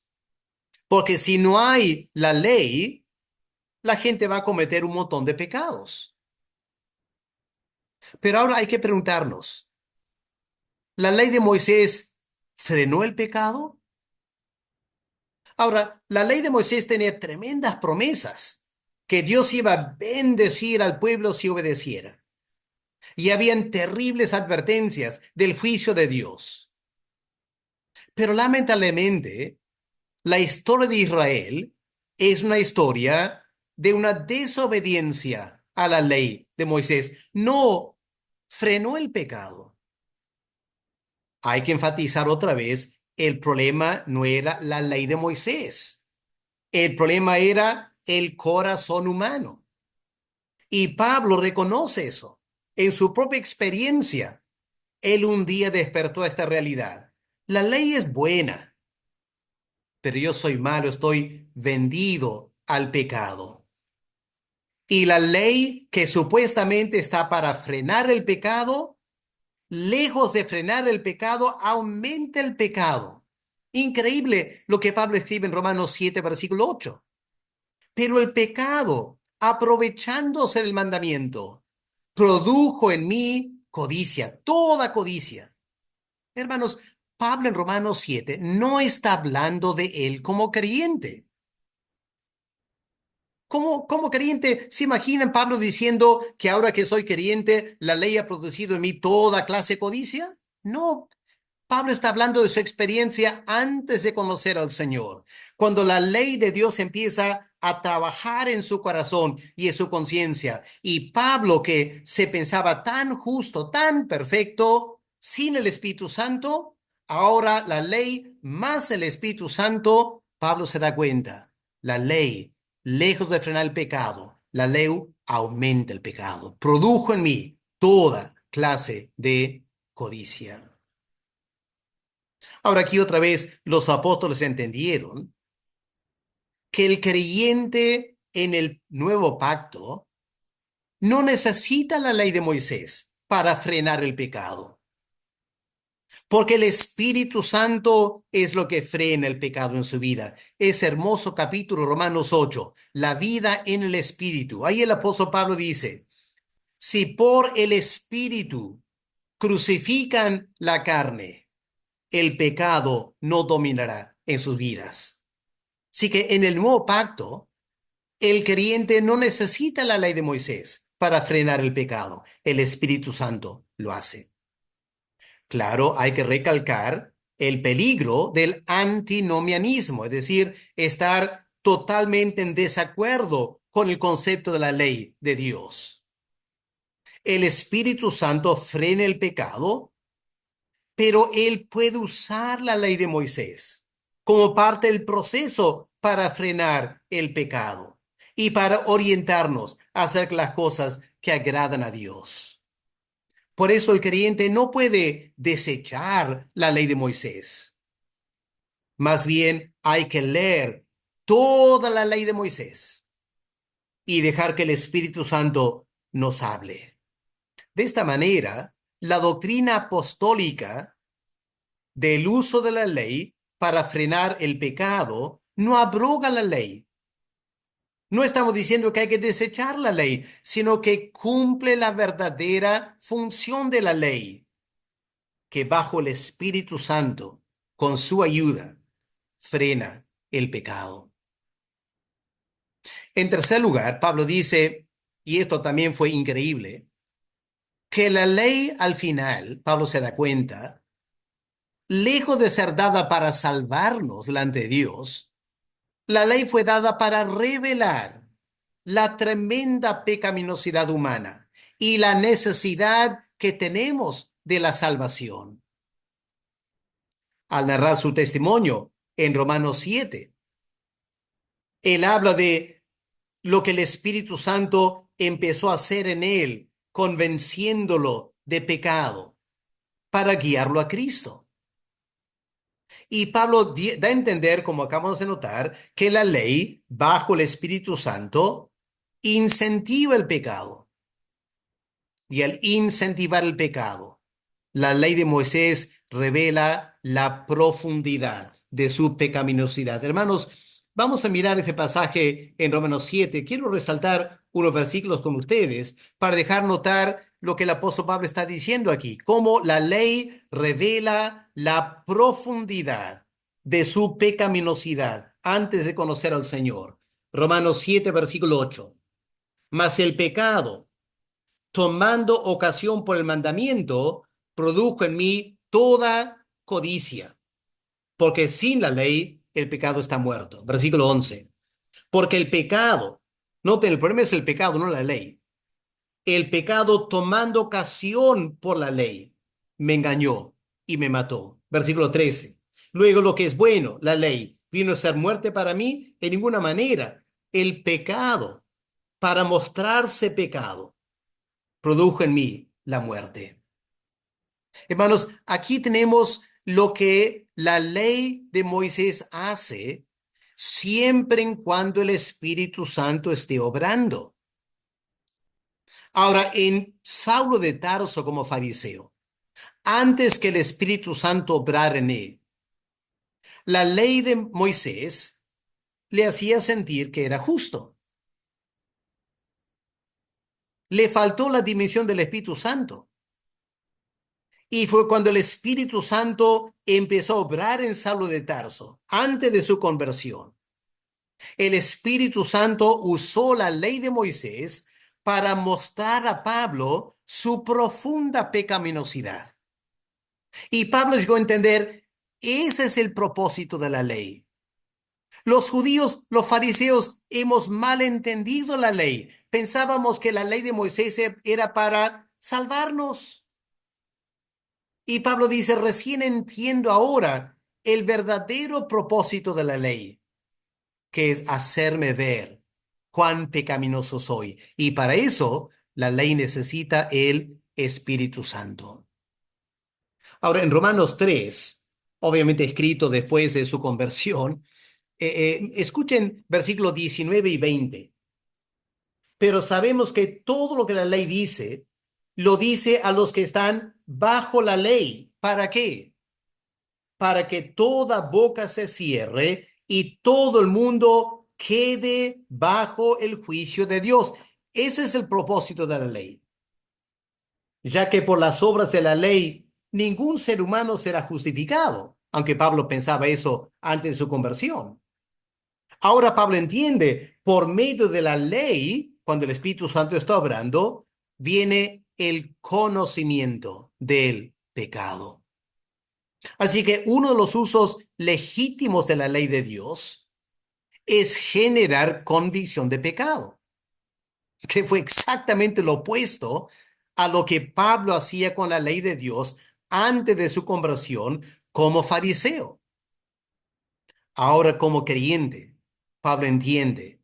Porque si no hay la ley, la gente va a cometer un montón de pecados. Pero ahora hay que preguntarnos, ¿la ley de Moisés frenó el pecado? Ahora, la ley de Moisés tenía tremendas promesas. que Dios iba a bendecir al pueblo si obedeciera. Y habían terribles advertencias del juicio de Dios. Pero lamentablemente, la historia de Israel es una historia de una desobediencia a la ley de Moisés. No frenó el pecado. Hay que enfatizar otra vez, el problema no era la ley de Moisés. El problema era el corazón humano. Y Pablo reconoce eso. En su propia experiencia, él un día despertó a esta realidad. La ley es buena, pero yo soy malo, estoy vendido al pecado. Y la ley que supuestamente está para frenar el pecado, lejos de frenar el pecado, aumenta el pecado. Increíble lo que Pablo escribe en Romanos 7, versículo 8. Pero el pecado, aprovechándose del mandamiento, produjo en mí codicia, toda codicia. Hermanos, Pablo en Romanos 7 no está hablando de él como creyente. Como creyente, ¿se imaginan Pablo diciendo que ahora que soy creyente, la ley ha producido en mí toda clase de codicia? No, Pablo está hablando de su experiencia antes de conocer al Señor, cuando la ley de Dios empieza a trabajar en su corazón y en su conciencia. Y Pablo, que se pensaba tan justo, tan perfecto, sin el Espíritu Santo, ahora la ley más el Espíritu Santo, Pablo se da cuenta, la ley, lejos de frenar el pecado, la ley aumenta el pecado, produjo en mí toda clase de codicia. Ahora aquí otra vez los apóstoles entendieron que el creyente en el nuevo pacto no necesita la ley de Moisés para frenar el pecado, porque el Espíritu Santo es lo que frena el pecado en su vida. Ese hermoso capítulo Romanos 8, la vida en el Espíritu. Ahí el apóstol Pablo dice, si por el Espíritu crucifican la carne, el pecado no dominará en sus vidas. Así que en el nuevo pacto, el creyente no necesita la ley de Moisés para frenar el pecado. El Espíritu Santo lo hace. Claro, hay que recalcar el peligro del antinomianismo, es decir, estar totalmente en desacuerdo con el concepto de la ley de Dios. El Espíritu Santo frena el pecado, pero él puede usar la ley de Moisés como parte del proceso para frenar el pecado y para orientarnos a hacer las cosas que agradan a Dios. Por eso el creyente no puede desechar la ley de Moisés. Más bien hay que leer toda la ley de Moisés y dejar que el Espíritu Santo nos hable. De esta manera, la doctrina apostólica del uso de la ley para frenar el pecado no abroga la ley. No estamos diciendo que hay que desechar la ley, sino que cumple la verdadera función de la ley, que bajo el Espíritu Santo, con su ayuda, frena el pecado. En tercer lugar, Pablo dice, y esto también fue increíble, que la ley al final, Pablo se da cuenta, lejos de ser dada para salvarnos delante de Dios, la ley fue dada para revelar la tremenda pecaminosidad humana y la necesidad que tenemos de la salvación. Al narrar su testimonio en Romanos 7, él habla de lo que el Espíritu Santo empezó a hacer en él, convenciéndolo de pecado para guiarlo a Cristo. Y Pablo da a entender, como acabamos de notar, que la ley, bajo el Espíritu Santo, incentiva el pecado. Y al incentivar el pecado, la ley de Moisés revela la profundidad de su pecaminosidad. Hermanos, vamos a mirar ese pasaje en Romanos 7. Quiero resaltar unos versículos con ustedes para dejar notar lo que el apóstol Pablo está diciendo aquí, cómo la ley revela la profundidad de su pecaminosidad antes de conocer al Señor. Romanos 7, versículo 8. Mas el pecado, tomando ocasión por el mandamiento, produjo en mí toda codicia, porque sin la ley el pecado está muerto. Versículo 11. Porque el pecado, noten, el problema es el pecado, no la ley. El pecado tomando ocasión por la ley me engañó y me mató. Versículo 13. Luego lo que es bueno, la ley, vino a ser muerte para mí en ninguna manera. El pecado, para mostrarse pecado, produjo en mí la muerte. Hermanos, aquí tenemos lo que la ley de Moisés hace siempre en cuando el Espíritu Santo esté obrando. Ahora, en Saulo de Tarso como fariseo, antes que el Espíritu Santo obrara en él, la ley de Moisés le hacía sentir que era justo. Le faltó la dimensión del Espíritu Santo. Y fue cuando el Espíritu Santo empezó a obrar en Saulo de Tarso, antes de su conversión. El Espíritu Santo usó la ley de Moisés para mostrar a Pablo su profunda pecaminosidad. Y Pablo llegó a entender, ese es el propósito de la ley. Los judíos, los fariseos, hemos malentendido la ley. Pensábamos que la ley de Moisés era para salvarnos. Y Pablo dice, recién entiendo ahora el verdadero propósito de la ley, que es hacerme ver cuán pecaminoso soy. Y para eso la ley necesita el Espíritu Santo. Ahora, en Romanos 3, obviamente escrito después de su conversión, escuchen versículos 19 y 20. Pero sabemos que todo lo que la ley dice, lo dice a los que están bajo la ley. ¿Para qué? Para que toda boca se cierre y todo el mundo quede bajo el juicio de Dios. Ese es el propósito de la ley. Ya que por las obras de la ley ningún ser humano será justificado, aunque Pablo pensaba eso antes de su conversión. Ahora Pablo entiende, por medio de la ley, cuando el Espíritu Santo está obrando, viene el conocimiento del pecado. Así que uno de los usos legítimos de la ley de Dios es generar convicción de pecado, que fue exactamente lo opuesto a lo que Pablo hacía con la ley de Dios antes de su conversión como fariseo. Ahora como creyente, Pablo entiende,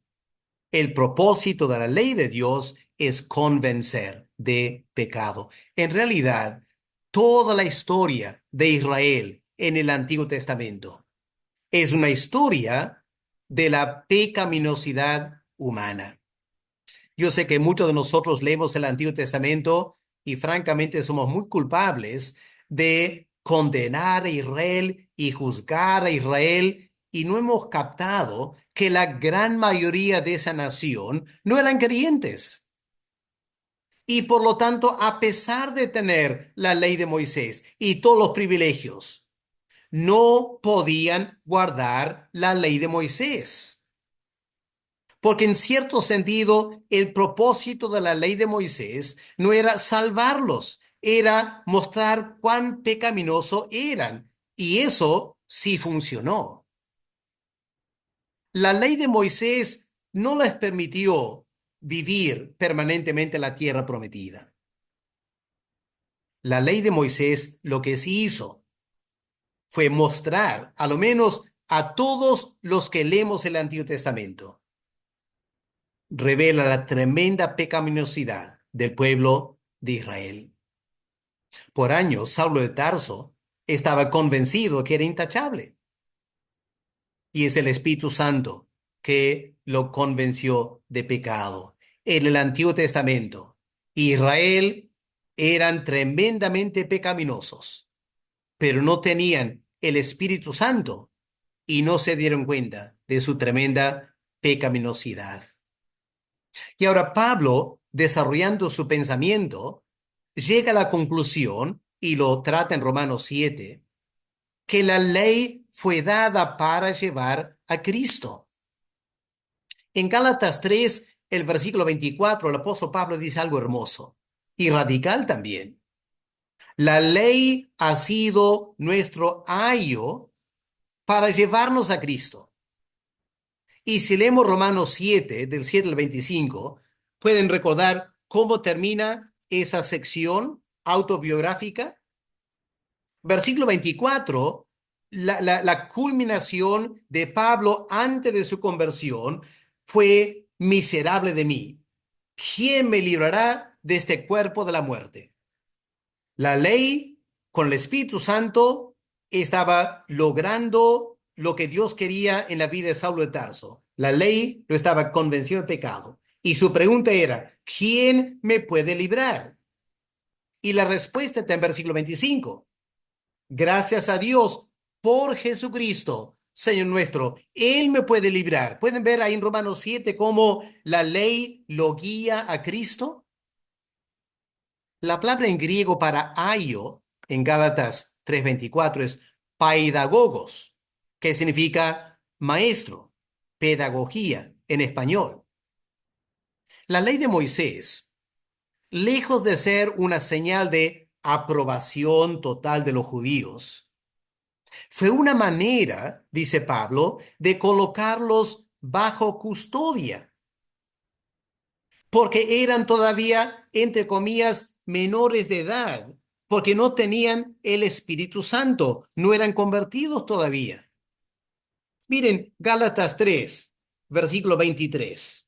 el propósito de la ley de Dios es convencer de pecado. En realidad, toda la historia de Israel en el Antiguo Testamento es una historia de la pecaminosidad humana. Yo sé que muchos de nosotros leemos el Antiguo Testamento y francamente somos muy culpables de condenar a Israel y juzgar a Israel y no hemos captado que la gran mayoría de esa nación no eran creyentes. Y por lo tanto, a pesar de tener la ley de Moisés y todos los privilegios, no podían guardar la ley de Moisés. Porque en cierto sentido, el propósito de la ley de Moisés no era salvarlos, era mostrar cuán pecaminosos eran. Y eso sí funcionó. La ley de Moisés no les permitió vivir permanentemente en la tierra prometida. La ley de Moisés lo que sí hizo fue mostrar, a lo menos a todos los que leemos el Antiguo Testamento, revela la tremenda pecaminosidad del pueblo de Israel. Por años, Saulo de Tarso estaba convencido que era intachable. Y es el Espíritu Santo que lo convenció de pecado. En el Antiguo Testamento, Israel eran tremendamente pecaminosos, pero no tenían el Espíritu Santo y no se dieron cuenta de su tremenda pecaminosidad. Y ahora Pablo, desarrollando su pensamiento, llega a la conclusión, y lo trata en Romanos 7, que la ley fue dada para llevar a Cristo. En Gálatas 3, el versículo 24, el apóstol Pablo dice algo hermoso y radical también. La ley ha sido nuestro ayo para llevarnos a Cristo. Y si leemos Romanos 7, del 7 al 25, pueden recordar cómo termina esa sección autobiográfica. Versículo 24, la culminación de Pablo antes de su conversión fue miserable de mí. ¿Quién me librará de este cuerpo de la muerte? La ley con el Espíritu Santo estaba logrando lo que Dios quería en la vida de Saulo de Tarso. La ley lo estaba convenciendo del pecado. Y su pregunta era, ¿quién me puede librar? Y la respuesta está en versículo 25. Gracias a Dios por Jesucristo, Señor nuestro. Él me puede librar. ¿Pueden ver ahí en Romanos 7 cómo la ley lo guía a Cristo? La palabra en griego para ayo en Gálatas 3:24 es paidagogos, que significa maestro, pedagogía en español. La ley de Moisés, lejos de ser una señal de aprobación total de los judíos, fue una manera, dice Pablo, de colocarlos bajo custodia, porque eran todavía, entre comillas, menores de edad, porque no tenían el Espíritu Santo, no eran convertidos todavía. Miren, Gálatas 3, versículo 23.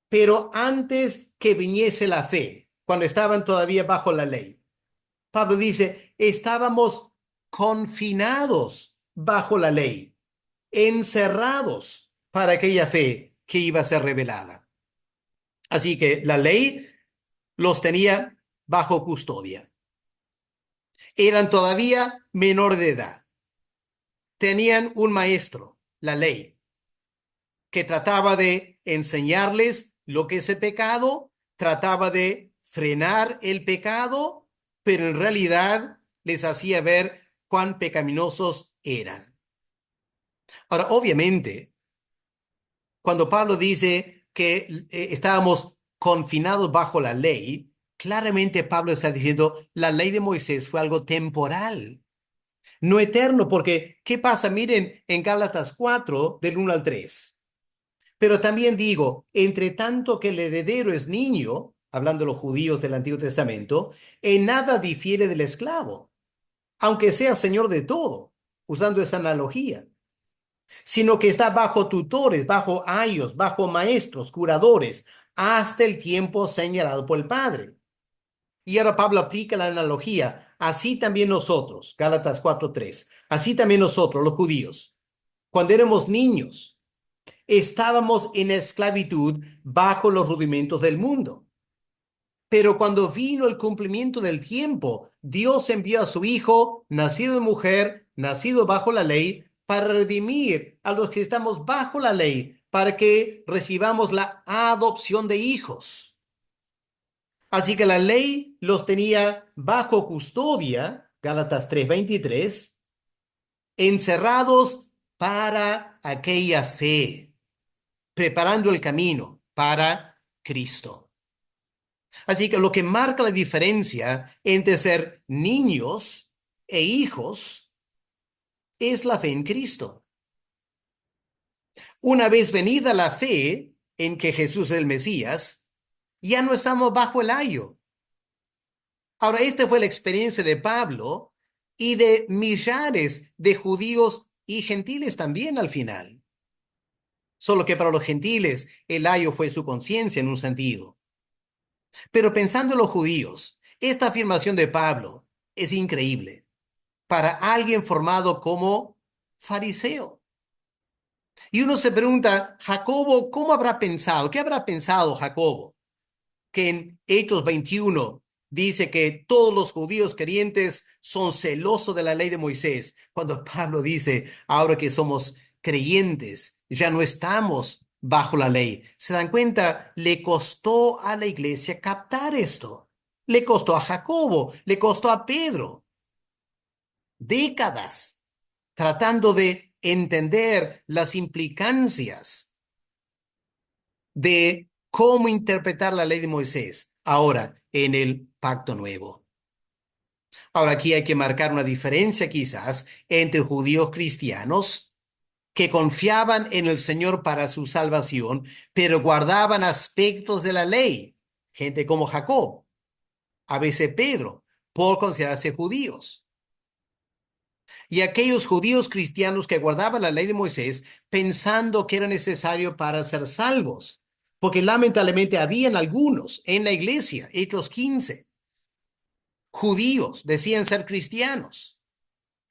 Pero antes que viniese la fe, cuando estaban todavía bajo la ley, Pablo dice, estábamos confinados bajo la ley, encerrados para aquella fe que iba a ser revelada. Así que la ley los tenía bajo custodia. Eran todavía menor de edad. Tenían un maestro, la ley, que trataba de enseñarles lo que es el pecado, trataba de frenar el pecado, pero en realidad les hacía ver cuán pecaminosos eran. Ahora, obviamente, cuando Pablo dice que estábamos confinados bajo la ley, claramente Pablo está diciendo la ley de Moisés fue algo temporal, no eterno, porque ¿qué pasa? Miren en Gálatas 4, del 1 al 3. Pero también digo, entre tanto que el heredero es niño, hablando de los judíos del Antiguo Testamento, en nada difiere del esclavo, aunque sea señor de todo, usando esa analogía, sino que está bajo tutores, bajo ayos, bajo maestros, curadores, hasta el tiempo señalado por el Padre. Y ahora Pablo aplica la analogía. Así también nosotros, Gálatas 4:3, así también nosotros, los judíos, cuando éramos niños, estábamos en esclavitud bajo los rudimentos del mundo. Pero cuando vino el cumplimiento del tiempo, Dios envió a su Hijo, nacido de mujer, nacido bajo la ley, para redimir a los que estamos bajo la ley, para que recibamos la adopción de hijos. Así que la ley los tenía bajo custodia, Gálatas 3:23, encerrados para aquella fe, preparando el camino para Cristo. Así que lo que marca la diferencia entre ser niños e hijos es la fe en Cristo. Una vez venida la fe en que Jesús es el Mesías, ya no estamos bajo el ayo. Ahora, esta fue la experiencia de Pablo y de millares de judíos y gentiles también al final. Solo que para los gentiles el ayo fue su conciencia en un sentido. Pero pensando en los judíos, esta afirmación de Pablo es increíble para alguien formado como fariseo. Y uno se pregunta, Jacobo, ¿cómo habrá pensado? ¿Qué habrá pensado Jacobo? Que en Hechos 21 dice que todos los judíos creyentes son celosos de la ley de Moisés, cuando Pablo dice, ahora que somos creyentes, ya no estamos bajo la ley. ¿Se dan cuenta? Le costó a la iglesia captar esto. Le costó a Jacobo, le costó a Pedro décadas tratando de entender las implicancias de cómo interpretar la ley de Moisés ahora en el Pacto Nuevo. Ahora aquí hay que marcar una diferencia quizás entre judíos cristianos que confiaban en el Señor para su salvación, pero guardaban aspectos de la ley, gente como Jacob, a veces Pedro, por considerarse judíos. Y aquellos judíos cristianos que guardaban la ley de Moisés pensando que era necesario para ser salvos. Porque lamentablemente habían algunos en la iglesia, Hechos 15, judíos, decían ser cristianos,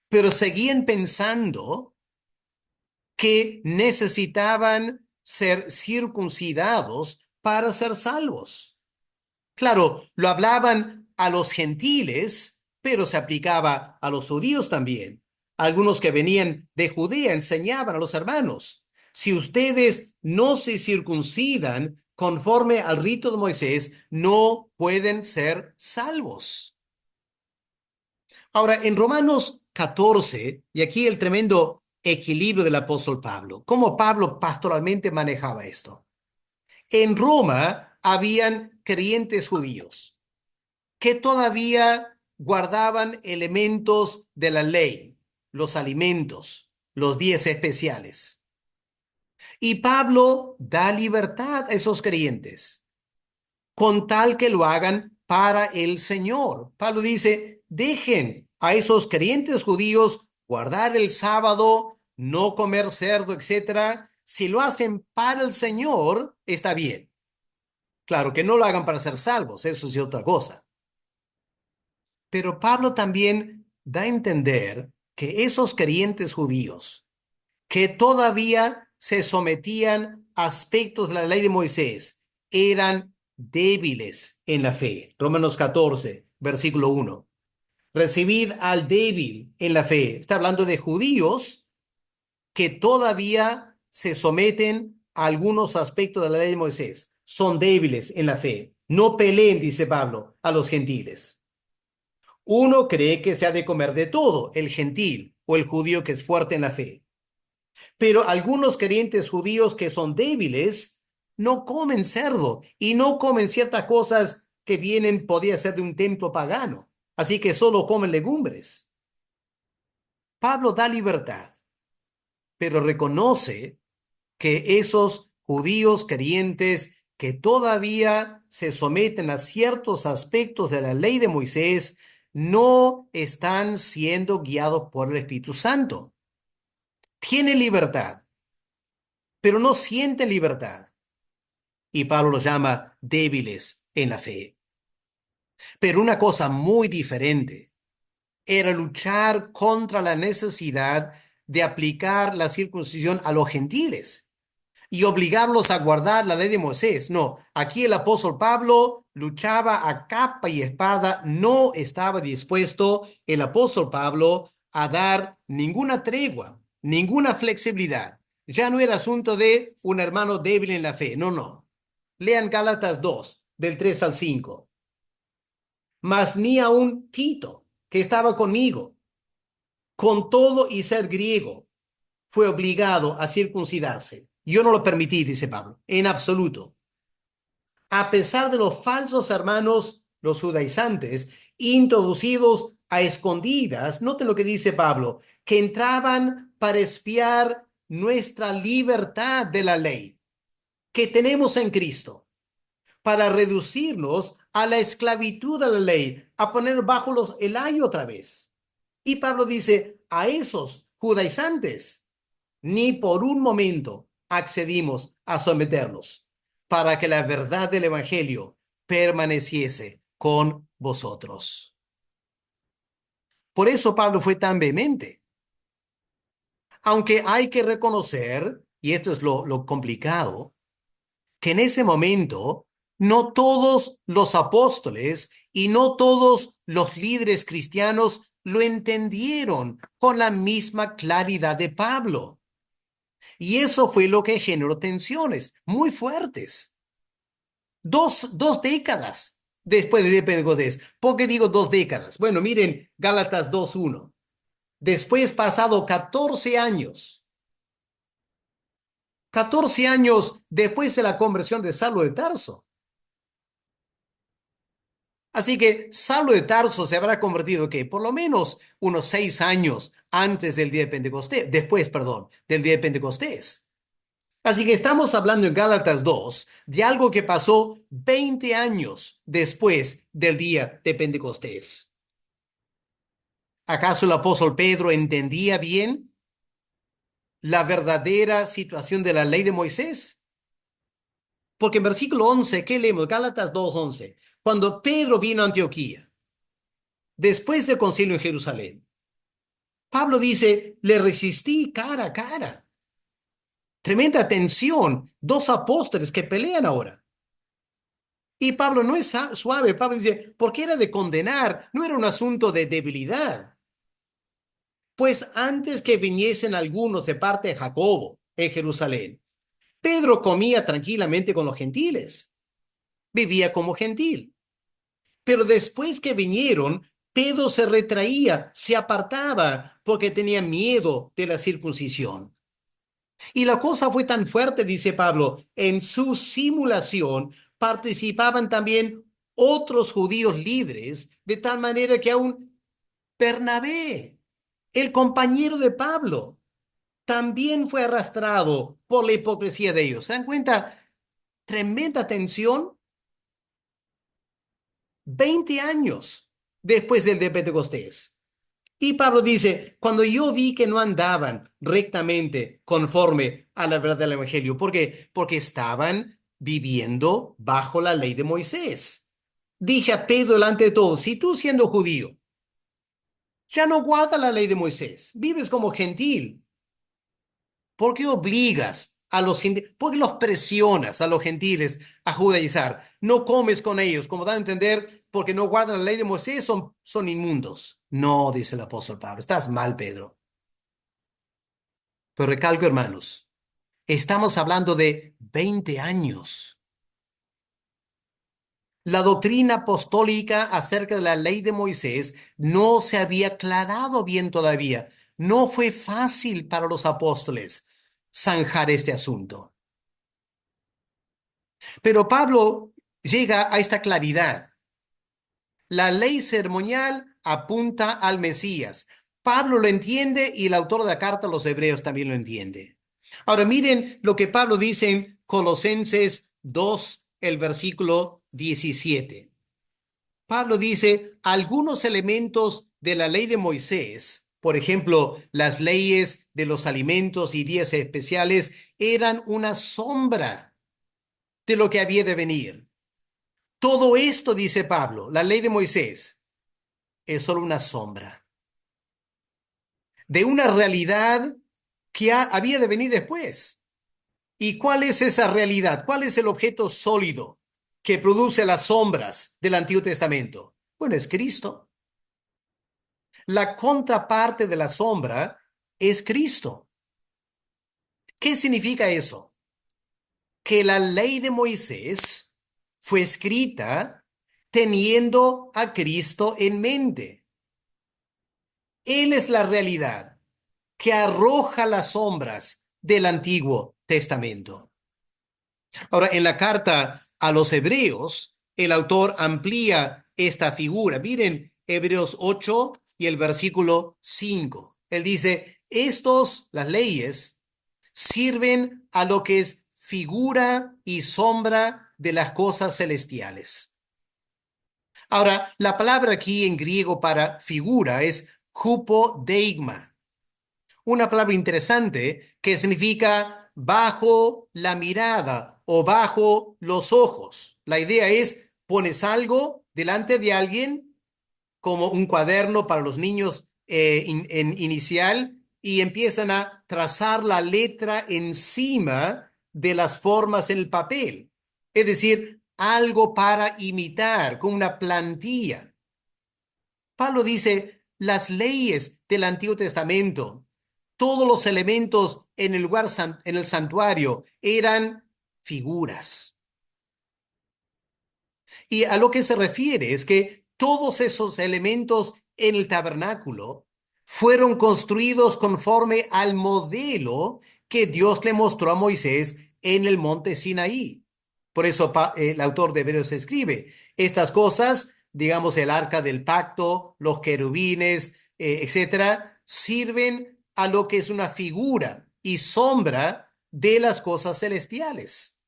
pero seguían pensando que necesitaban ser circuncidados para ser salvos. Claro, lo hablaban a los gentiles, pero se aplicaba a los judíos también. Algunos que venían de Judea enseñaban a los hermanos, si ustedes no se circuncidan conforme al rito de Moisés, no pueden ser salvos. Ahora, en Romanos 14, y aquí el tremendo equilibrio del apóstol Pablo, cómo Pablo pastoralmente manejaba esto. En Roma habían creyentes judíos que todavía guardaban elementos de la ley, los alimentos, los días especiales. Y Pablo da libertad a esos creyentes, con tal que lo hagan para el Señor. Pablo dice, dejen a esos creyentes judíos guardar el sábado, no comer cerdo, etcétera. Si lo hacen para el Señor, está bien. Claro, que no lo hagan para ser salvos, eso es otra cosa. Pero Pablo también da a entender que esos creyentes judíos que todavía se sometían a aspectos de la ley de Moisés eran débiles en la fe. Romanos 14, versículo 1. Recibid al débil en la fe. Está hablando de judíos que todavía se someten a algunos aspectos de la ley de Moisés. Son débiles en la fe. No peleen, dice Pablo, a los gentiles. Uno cree que se ha de comer de todo, el gentil o el judío que es fuerte en la fe. Pero algunos creyentes judíos que son débiles no comen cerdo y no comen ciertas cosas que vienen, podía ser de un templo pagano. Así que solo comen legumbres. Pablo da libertad, pero reconoce que esos judíos creyentes que todavía se someten a ciertos aspectos de la ley de Moisés no están siendo guiados por el Espíritu Santo. Tienen libertad, pero no sienten libertad. Y Pablo los llama débiles en la fe. Pero una cosa muy diferente era luchar contra la necesidad de aplicar la circuncisión a los gentiles y obligarlos a guardar la ley de Moisés. No, aquí el apóstol Pablo luchaba a capa y espada, no estaba dispuesto el apóstol Pablo a dar ninguna tregua, ninguna flexibilidad. Ya no era asunto de un hermano débil en la fe, no, no. Lean Gálatas 2, del 3 al 5. Mas ni aun Tito, que estaba conmigo, con todo y ser griego, fue obligado a circuncidarse. Yo no lo permití, dice Pablo, en absoluto. A pesar de los falsos hermanos, los judaizantes, introducidos a escondidas, noten lo que dice Pablo, que entraban para espiar nuestra libertad de la ley que tenemos en Cristo, para reducirnos a la esclavitud de la ley, a poner bajo el ayo otra vez. Y Pablo dice, a esos judaizantes, ni por un momento accedimos a someternos para que la verdad del Evangelio permaneciese con vosotros. Por eso Pablo fue tan vehemente. Aunque hay que reconocer, y esto es lo complicado, que en ese momento no todos los apóstoles y no todos los líderes cristianos lo entendieron con la misma claridad de Pablo. Y eso fue lo que generó tensiones muy fuertes. Dos décadas después de Pentecostés. ¿Por qué digo 2 décadas? Bueno, miren Gálatas 2:1. Después, pasado 14 años, 14 años después de la conversión de Saulo de Tarso. Así que Saulo de Tarso se habrá convertido, ¿qué? Por lo menos unos 6 años antes del día de Pentecostés, después, perdón, del día de Pentecostés. Así que estamos hablando en Gálatas 2 de algo que pasó 20 años después del día de Pentecostés. ¿Acaso el apóstol Pedro entendía bien la verdadera situación de la ley de Moisés? Porque en versículo 11, ¿qué leemos? Gálatas 2:11. Cuando Pedro vino a Antioquía, después del concilio en Jerusalén, Pablo dice, le resistí cara a cara. Tremenda tensión, dos apóstoles que pelean ahora. Y Pablo no es suave, Pablo dice, porque era de condenar, no era un asunto de debilidad. Pues antes que viniesen algunos de parte de Jacobo en Jerusalén, Pedro comía tranquilamente con los gentiles, vivía como gentil. Pero después que vinieron, Pedro se retraía, se apartaba porque tenía miedo de la circuncisión. Y la cosa fue tan fuerte, dice Pablo, en su simulación participaban también otros judíos líderes, de tal manera que aún Bernabé, el compañero de Pablo, también fue arrastrado por la hipocresía de ellos. ¿Se dan cuenta? Tremenda tensión. 20 años después del de Pentecostés. Y Pablo dice, cuando yo vi que no andaban rectamente conforme a la verdad del Evangelio, ¿por qué? Porque estaban viviendo bajo la ley de Moisés. Dije a Pedro delante de todos, si tú siendo judío, ya no guardas la ley de Moisés, vives como gentil, ¿por qué obligas a los gentiles, por qué los presionas a los gentiles a judaizar? No comes con ellos, como dan a entender, porque no guardan la ley de Moisés, son inmundos. No, dice el apóstol Pablo, estás mal, Pedro. Pero recalco, hermanos, estamos hablando de 20 años. La doctrina apostólica acerca de la ley de Moisés no se había aclarado bien todavía. No fue fácil para los apóstoles zanjar este asunto. Pero Pablo llega a esta claridad. La ley ceremonial apunta al Mesías. Pablo lo entiende y el autor de la carta a los hebreos también lo entiende. Ahora miren lo que Pablo dice en Colosenses 2, el versículo 17. Pablo dice, algunos elementos de la ley de Moisés, por ejemplo, las leyes de los alimentos y días especiales, eran una sombra de lo que había de venir. Todo esto, dice Pablo, la ley de Moisés, es solo una sombra de una realidad que había de venir después. ¿Y cuál es esa realidad? ¿Cuál es el objeto sólido que produce las sombras del Antiguo Testamento? Bueno, es Cristo. La contraparte de la sombra es Cristo. ¿Qué significa eso? Que la ley de Moisés fue escrita teniendo a Cristo en mente. Él es la realidad que arroja las sombras del Antiguo Testamento. Ahora, en la carta a los Hebreos, el autor amplía esta figura. Miren Hebreos 8 y el versículo 5. Él dice, las leyes, sirven a lo que es figura y sombra de las cosas celestiales. Ahora, la palabra aquí en griego para figura es hupodeigma, una palabra interesante que significa bajo la mirada o bajo los ojos. La idea es, pones algo delante de alguien, como un cuaderno para los niños en inicial, y empiezan a trazar la letra encima de las formas en el papel. Es decir, algo para imitar, con una plantilla. Pablo dice, las leyes del Antiguo Testamento, todos los elementos en el lugar, en el santuario, eran figuras. Y a lo que se refiere es que todos esos elementos en el tabernáculo fueron construidos conforme al modelo que Dios le mostró a Moisés en el monte Sinaí. Por eso el autor de Hebreos escribe, estas cosas, digamos el arca del pacto, los querubines, etcétera, sirven a lo que es una figura y sombra de las cosas celestiales.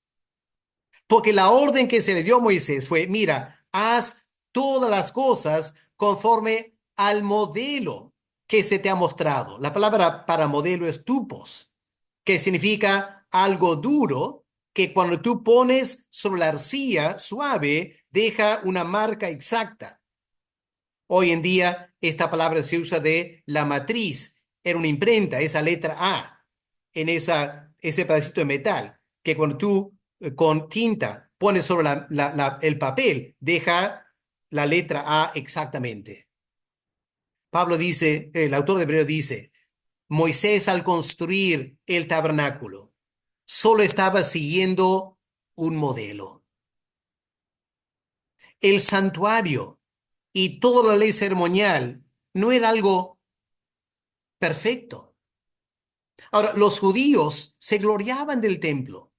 Porque la orden que se le dio a Moisés fue, mira, haz todas las cosas conforme al modelo que se te ha mostrado. La palabra para modelo es tupos, que significa algo duro que cuando tú pones sobre la arcilla suave deja una marca exacta. Hoy en día esta palabra se usa de la matriz, era una imprenta, esa letra A, en ese pedacito de metal, que cuando tú con tinta pones sobre el papel, deja la letra A exactamente. Pablo dice, el autor de Hebreo dice, Moisés al construir el tabernáculo solo estaba siguiendo un modelo. El santuario y toda la ley ceremonial no era algo perfecto. Ahora, los judíos se gloriaban del templo,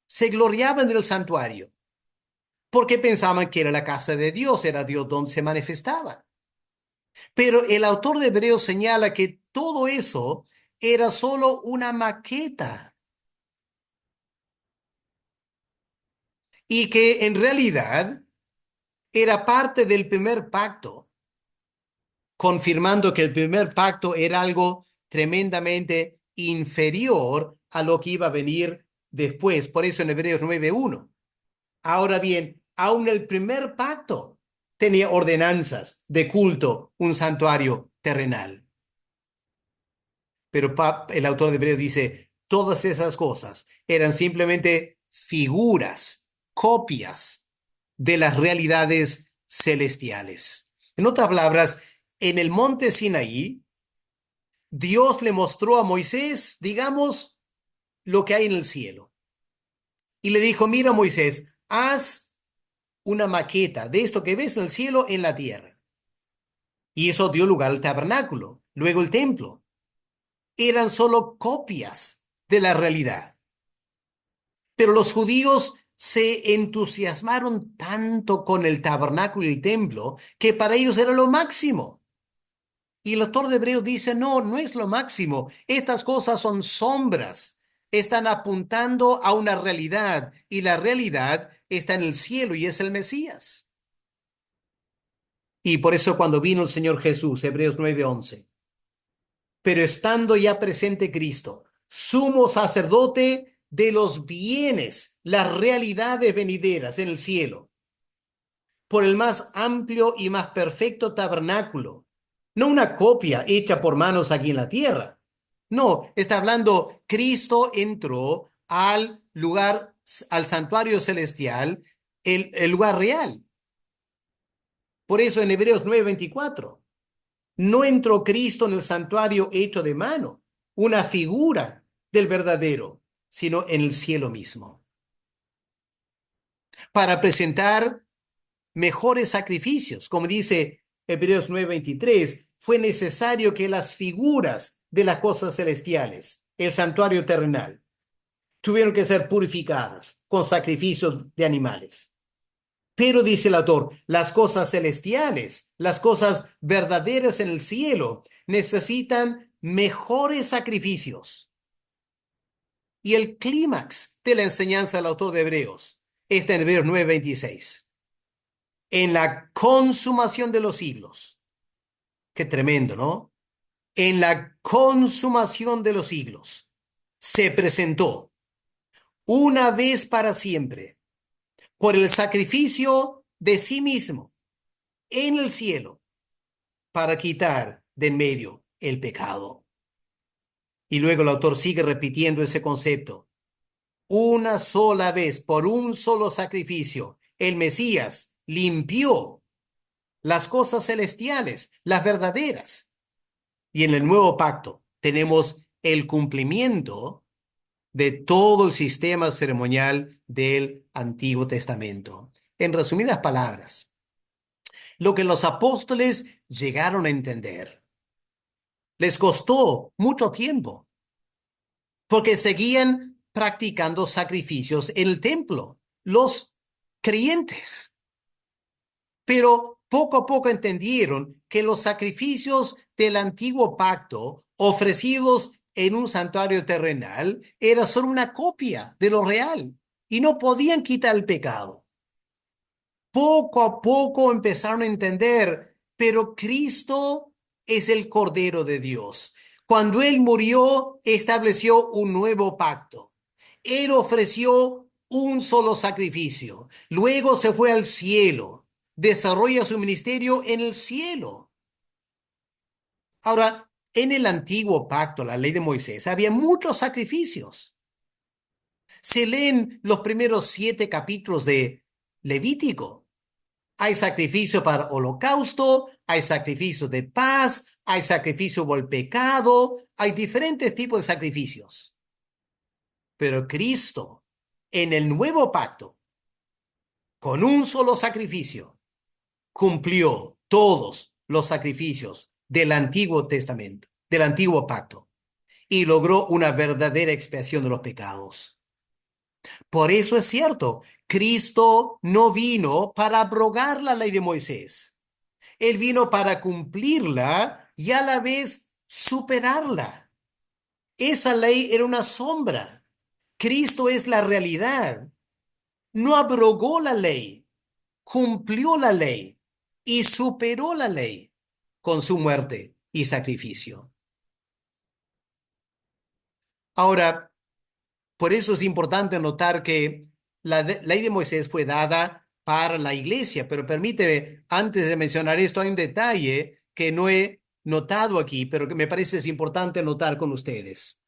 se gloriaban del santuario, porque pensaban que era la casa de Dios, era Dios donde se manifestaba. Pero el autor de Hebreos señala que todo eso era solo una maqueta y que en realidad era parte del primer pacto, confirmando que el primer pacto era algo tremendamente inferior a lo que iba a venir después. Por eso en Hebreos 9:1. Ahora bien, aún el primer pacto tenía ordenanzas de culto, un santuario terrenal. Pero el autor de Hebreos dice, todas esas cosas eran simplemente figuras, copias de las realidades celestiales. En otras palabras, en el monte Sinaí, Dios le mostró a Moisés, digamos, lo que hay en el cielo. Y le dijo, mira Moisés, haz una maqueta de esto que ves en el cielo en la tierra. Y eso dio lugar al tabernáculo, luego el templo. Eran solo copias de la realidad. Pero los judíos se entusiasmaron tanto con el tabernáculo y el templo que para ellos era lo máximo. Y el autor de Hebreos dice, no, no es lo máximo. Estas cosas son sombras. Están apuntando a una realidad y la realidad está en el cielo y es el Mesías. Y por eso cuando vino el Señor Jesús, Hebreos 9:11, pero estando ya presente Cristo, sumo sacerdote de los bienes, las realidades venideras en el cielo, por el más amplio y más perfecto tabernáculo, no una copia hecha por manos aquí en la tierra. No, está hablando, Cristo entró al lugar, al santuario celestial, el lugar real. Por eso en Hebreos 9:24. No entró Cristo en el santuario hecho de mano, una figura del verdadero, sino en el cielo mismo, para presentar mejores sacrificios. Como dice Hebreos 9:23, fue necesario que las figuras de las cosas celestiales, el santuario terrenal, tuvieron que ser purificadas con sacrificios de animales. Pero dice el autor, las cosas celestiales, las cosas verdaderas en el cielo, necesitan mejores sacrificios. Y el clímax de la enseñanza del autor de Hebreos está en Hebreos 9:26. En la consumación de los siglos. Qué tremendo, ¿no? En la consumación de los siglos se presentó una vez para siempre por el sacrificio de sí mismo en el cielo para quitar de en medio el pecado. Y luego el autor sigue repitiendo ese concepto. Una sola vez, por un solo sacrificio, el Mesías limpió las cosas celestiales, las verdaderas. Y en el nuevo pacto tenemos el cumplimiento de todo el sistema ceremonial del Antiguo Testamento. En resumidas palabras, lo que los apóstoles llegaron a entender les costó mucho tiempo, porque seguían practicando sacrificios en el templo, los creyentes. Pero poco a poco entendieron que los sacrificios del antiguo pacto ofrecidos en un santuario terrenal era solo una copia de lo real y no podían quitar el pecado. Poco a poco empezaron a entender, pero Cristo es el Cordero de Dios. Cuando Él murió, estableció un nuevo pacto. Él ofreció un solo sacrificio. Luego se fue al cielo. Desarrolla su ministerio en el cielo. Ahora, en el antiguo pacto, la ley de Moisés, había muchos sacrificios. Se leen los primeros 7 capítulos de Levítico. Hay sacrificio para holocausto, hay sacrificio de paz, hay sacrificio por el pecado, hay diferentes tipos de sacrificios. Pero Cristo, en el nuevo pacto, con un solo sacrificio, cumplió todos los sacrificios del Antiguo Testamento, del Antiguo Pacto, y logró una verdadera expiación de los pecados. Por eso es cierto, Cristo no vino para abrogar la ley de Moisés. Él vino para cumplirla y a la vez superarla. Esa ley era una sombra. Cristo es la realidad. No abrogó la ley, cumplió la ley y superó la ley con su muerte y sacrificio. Ahora, por eso es importante notar que ley de Moisés fue dada para la iglesia, pero permíteme, antes de mencionar esto, hay un detalle que no he notado aquí, pero que me parece es importante notar con ustedes.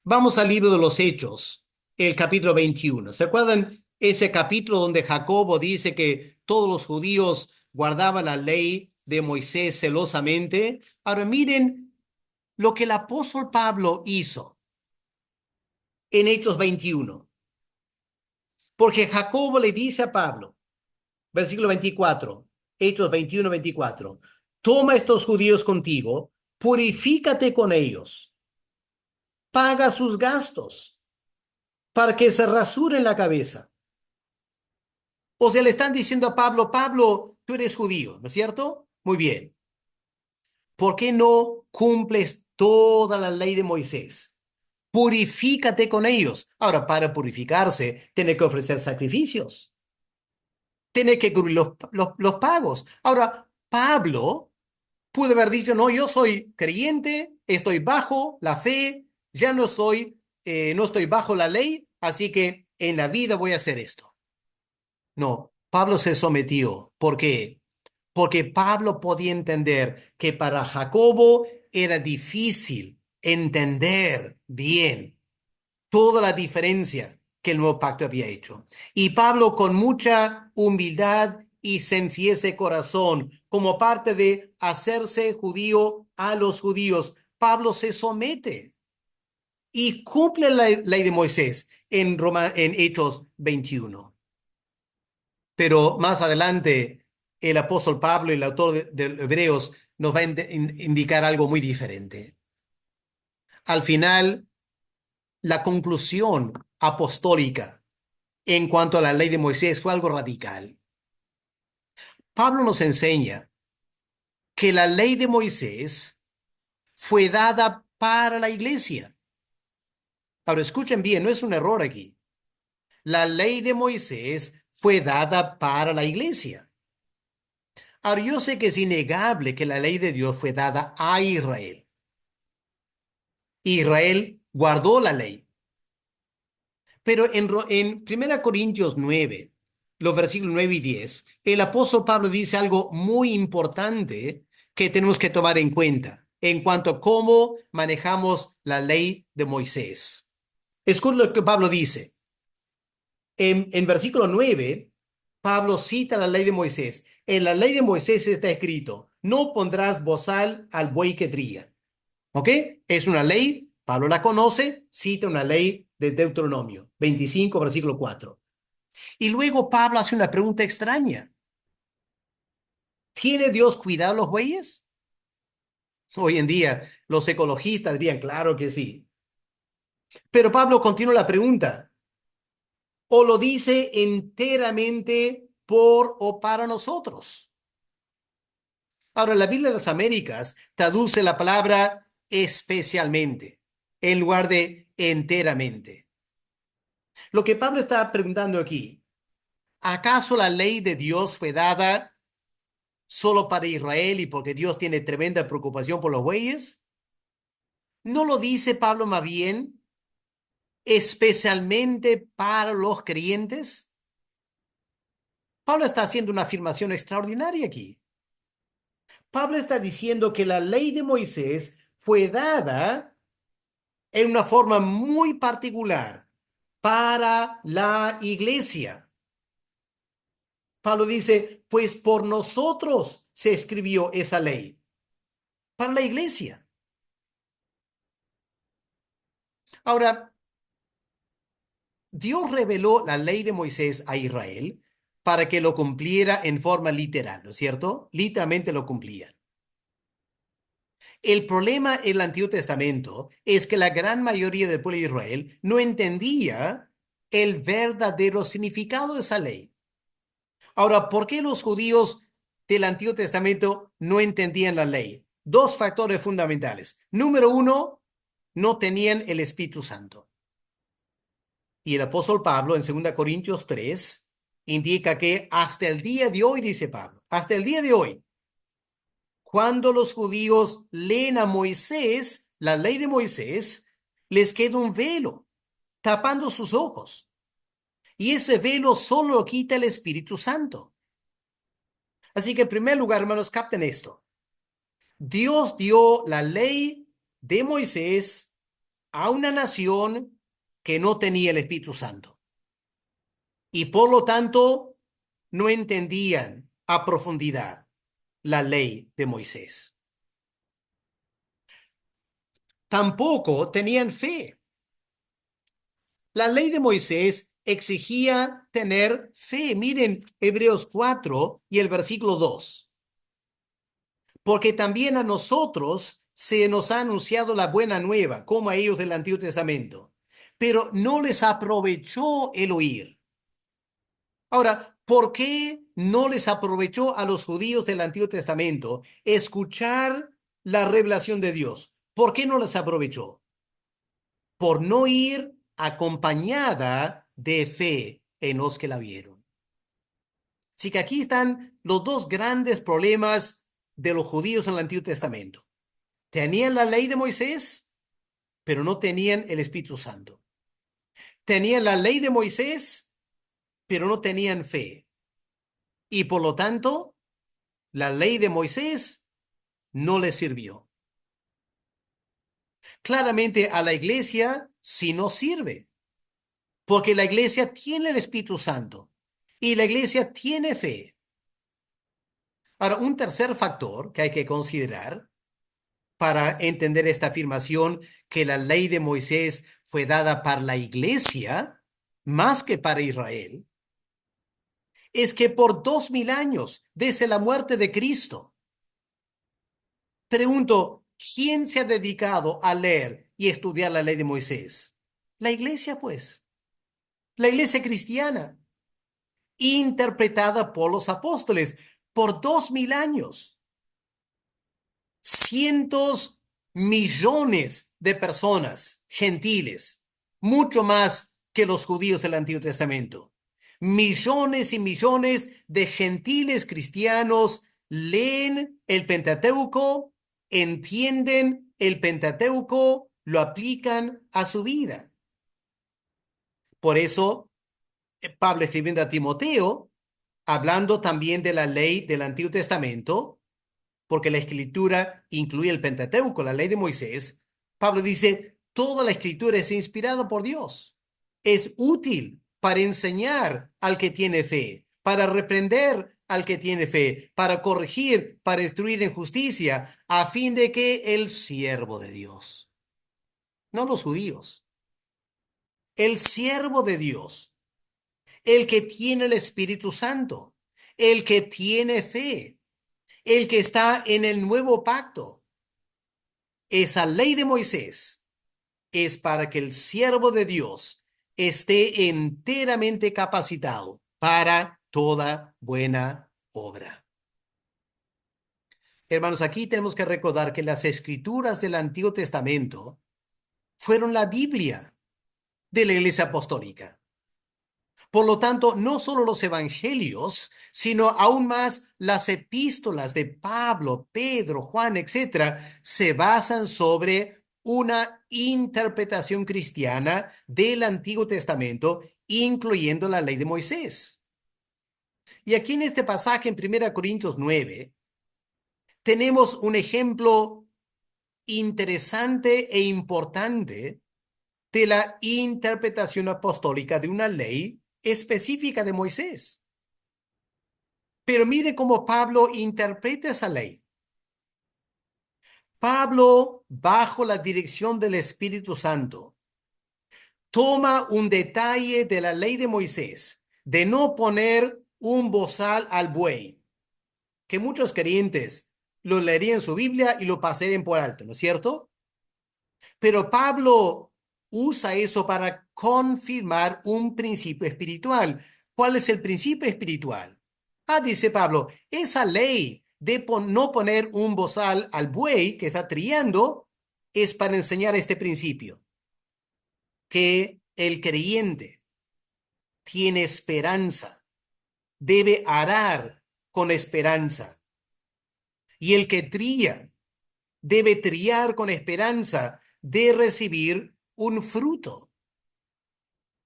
Vamos al libro de los Hechos, el capítulo 21. ¿Se acuerdan ese capítulo donde Jacobo dice que todos los judíos guardaban la ley de Moisés celosamente? Ahora miren lo que el apóstol Pablo hizo en Hechos 21. Porque Jacobo le dice a Pablo, versículo 24, Hechos 21-24, toma estos judíos contigo, purifícate con ellos, paga sus gastos para que se rasuren la cabeza. O sea, le están diciendo a Pablo, Pablo, tú eres judío, ¿no es cierto? Muy bien. ¿Por qué no cumples toda la ley de Moisés? Purifícate con ellos. Ahora, para purificarse, tiene que ofrecer sacrificios. Tiene que cubrir los pagos. Ahora, Pablo pudo haber dicho, no, yo soy creyente, estoy bajo la fe, ya no soy, no estoy bajo la ley, así que en la vida voy a hacer esto. No, Pablo se sometió. ¿Por qué? Porque Pablo podía entender que para Jacobo era difícil entender bien toda la diferencia que el nuevo pacto había hecho. Y Pablo, con mucha humildad y sencillez de corazón, como parte de hacerse judío a los judíos, Pablo se somete y cumple la ley de Moisés en Hechos 21. Pero más adelante, el apóstol Pablo, el autor de Hebreos, nos va a indicar algo muy diferente. Al final, la conclusión apostólica en cuanto a la ley de Moisés fue algo radical. Pablo nos enseña que la ley de Moisés fue dada para la iglesia. Ahora escuchen bien, no es un error aquí. La ley de Moisés fue dada para la iglesia. Ahora yo sé que es innegable que la ley de Dios fue dada a Israel. Israel guardó la ley. Pero en 1 Corintios 9, los versículos 9 y 10, el apóstol Pablo dice algo muy importante que tenemos que tomar en cuenta en cuanto a cómo manejamos la ley de Moisés. Escucha lo que Pablo dice. En versículo 9, Pablo cita la ley de Moisés. En la ley de Moisés está escrito, no pondrás bozal al buey que trilla. ¿Ok? Es una ley, Pablo la conoce, cita una ley de Deuteronomio 25, versículo 4. Y luego Pablo hace una pregunta extraña. ¿Tiene Dios cuidado a los bueyes? Hoy en día los ecologistas dirían, claro que sí. Pero Pablo continúa la pregunta. ¿O lo dice enteramente por o para nosotros? Ahora, la Biblia de las Américas traduce la palabra especialmente en lugar de enteramente. Lo que Pablo está preguntando aquí, ¿acaso la ley de Dios fue dada solo para Israel y porque Dios tiene tremenda preocupación por los bueyes? ¿No lo dice Pablo más bien especialmente para los creyentes? Pablo está haciendo una afirmación extraordinaria aquí. Pablo está diciendo que la ley de Moisés fue dada en una forma muy particular para la iglesia. Pablo dice, pues por nosotros se escribió esa ley, para la iglesia. Ahora, Dios reveló la ley de Moisés a Israel para que lo cumpliera en forma literal, ¿no es cierto? Literalmente lo cumplía. El problema en el Antiguo Testamento es que la gran mayoría del pueblo de Israel no entendía el verdadero significado de esa ley. Ahora, ¿por qué los judíos del Antiguo Testamento no entendían la ley? Dos factores fundamentales. Número uno, no tenían el Espíritu Santo. Y el apóstol Pablo en 2 Corintios 3 indica que hasta el día de hoy, dice Pablo, hasta el día de hoy, cuando los judíos leen a Moisés, la ley de Moisés, les queda un velo tapando sus ojos. Y ese velo solo lo quita el Espíritu Santo. Así que en primer lugar, hermanos, capten esto. Dios dio la ley de Moisés a una nación que no tenía el Espíritu Santo. Y por lo tanto, no entendían a profundidad la ley de Moisés. Tampoco tenían fe. La ley de Moisés exigía tener fe. Miren Hebreos 4 y el versículo 2. Porque también a nosotros se nos ha anunciado la buena nueva, como a ellos del Antiguo Testamento, pero no les aprovechó el oír. Ahora, ¿por qué no les aprovechó a los judíos del Antiguo Testamento escuchar la revelación de Dios? ¿Por qué no les aprovechó? Por no ir acompañada de fe en los que la vieron. Así que aquí están los dos grandes problemas de los judíos en el Antiguo Testamento. Tenían la ley de Moisés, pero no tenían el Espíritu Santo. Tenían la ley de Moisés, pero no tenían fe. Y por lo tanto, la ley de Moisés no les sirvió. Claramente a la iglesia sí no sirve, porque la iglesia tiene el Espíritu Santo y la iglesia tiene fe. Ahora, un tercer factor que hay que considerar para entender esta afirmación que la ley de Moisés fue dada para la iglesia más que para Israel, es que por 2000 años, desde la muerte de Cristo, pregunto, ¿quién se ha dedicado a leer y estudiar la ley de Moisés? La iglesia, pues, la iglesia cristiana, interpretada por los apóstoles por 2000 años. Cientos millones de personas gentiles, mucho más que los judíos del Antiguo Testamento. Millones y millones de gentiles cristianos leen el Pentateuco, entienden el Pentateuco, lo aplican a su vida. Por eso, Pablo escribiendo a Timoteo, hablando también de la ley del Antiguo Testamento, porque la escritura incluye el Pentateuco, la ley de Moisés, Pablo dice, toda la escritura es inspirada por Dios. Es útil para enseñar al que tiene fe, para reprender al que tiene fe, para corregir, para instruir en justicia, a fin de que el siervo de Dios, no los judíos, el siervo de Dios, el que tiene el Espíritu Santo, el que tiene fe, el que está en el nuevo pacto, esa ley de Moisés es para que el siervo de Dios esté enteramente capacitado para toda buena obra. Hermanos, aquí tenemos que recordar que las escrituras del Antiguo Testamento fueron la Biblia de la Iglesia Apostólica. Por lo tanto, no solo los evangelios, sino aún más las epístolas de Pablo, Pedro, Juan, etcétera, se basan sobre una interpretación cristiana del Antiguo Testamento, incluyendo la ley de Moisés. Y aquí en este pasaje en 1 Corintios 9, tenemos un ejemplo interesante e importante de la interpretación apostólica de una ley específica de Moisés. Pero mire cómo Pablo interpreta esa ley. Pablo, bajo la dirección del Espíritu Santo, toma un detalle de la ley de Moisés, de no poner un bozal al buey, que muchos creyentes lo leerían en su Biblia y lo pasarían por alto, ¿no es cierto? Pero Pablo usa eso para confirmar un principio espiritual. ¿Cuál es el principio espiritual? Dice Pablo, esa ley de no poner un bozal al buey que está trillando es para enseñar este principio, que el creyente tiene esperanza, debe arar con esperanza, y el que trilla debe trillar con esperanza de recibir un fruto.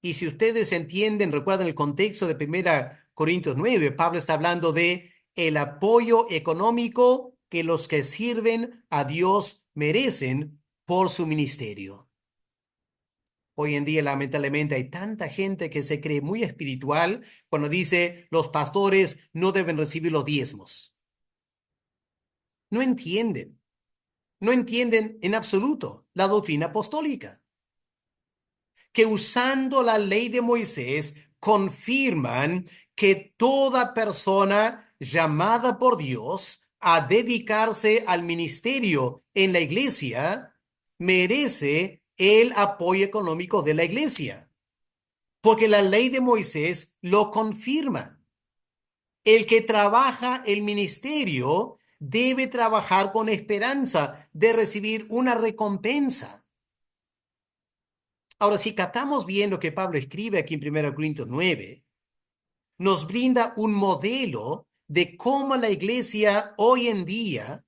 Y si ustedes entienden, recuerdan el contexto de 1 Corintios 9, Pablo está hablando de el apoyo económico que los que sirven a Dios merecen por su ministerio. Hoy en día, lamentablemente, hay tanta gente que se cree muy espiritual cuando dice los pastores no deben recibir los diezmos. No entienden, no entienden en absoluto la doctrina apostólica, que usando la ley de Moisés confirman que toda persona llamada por Dios a dedicarse al ministerio en la iglesia merece el apoyo económico de la iglesia, porque la ley de Moisés lo confirma. El que trabaja el ministerio debe trabajar con esperanza de recibir una recompensa. Ahora, si captamos bien lo que Pablo escribe aquí en 1 Corintios 9, nos brinda un modelo de cómo la iglesia hoy en día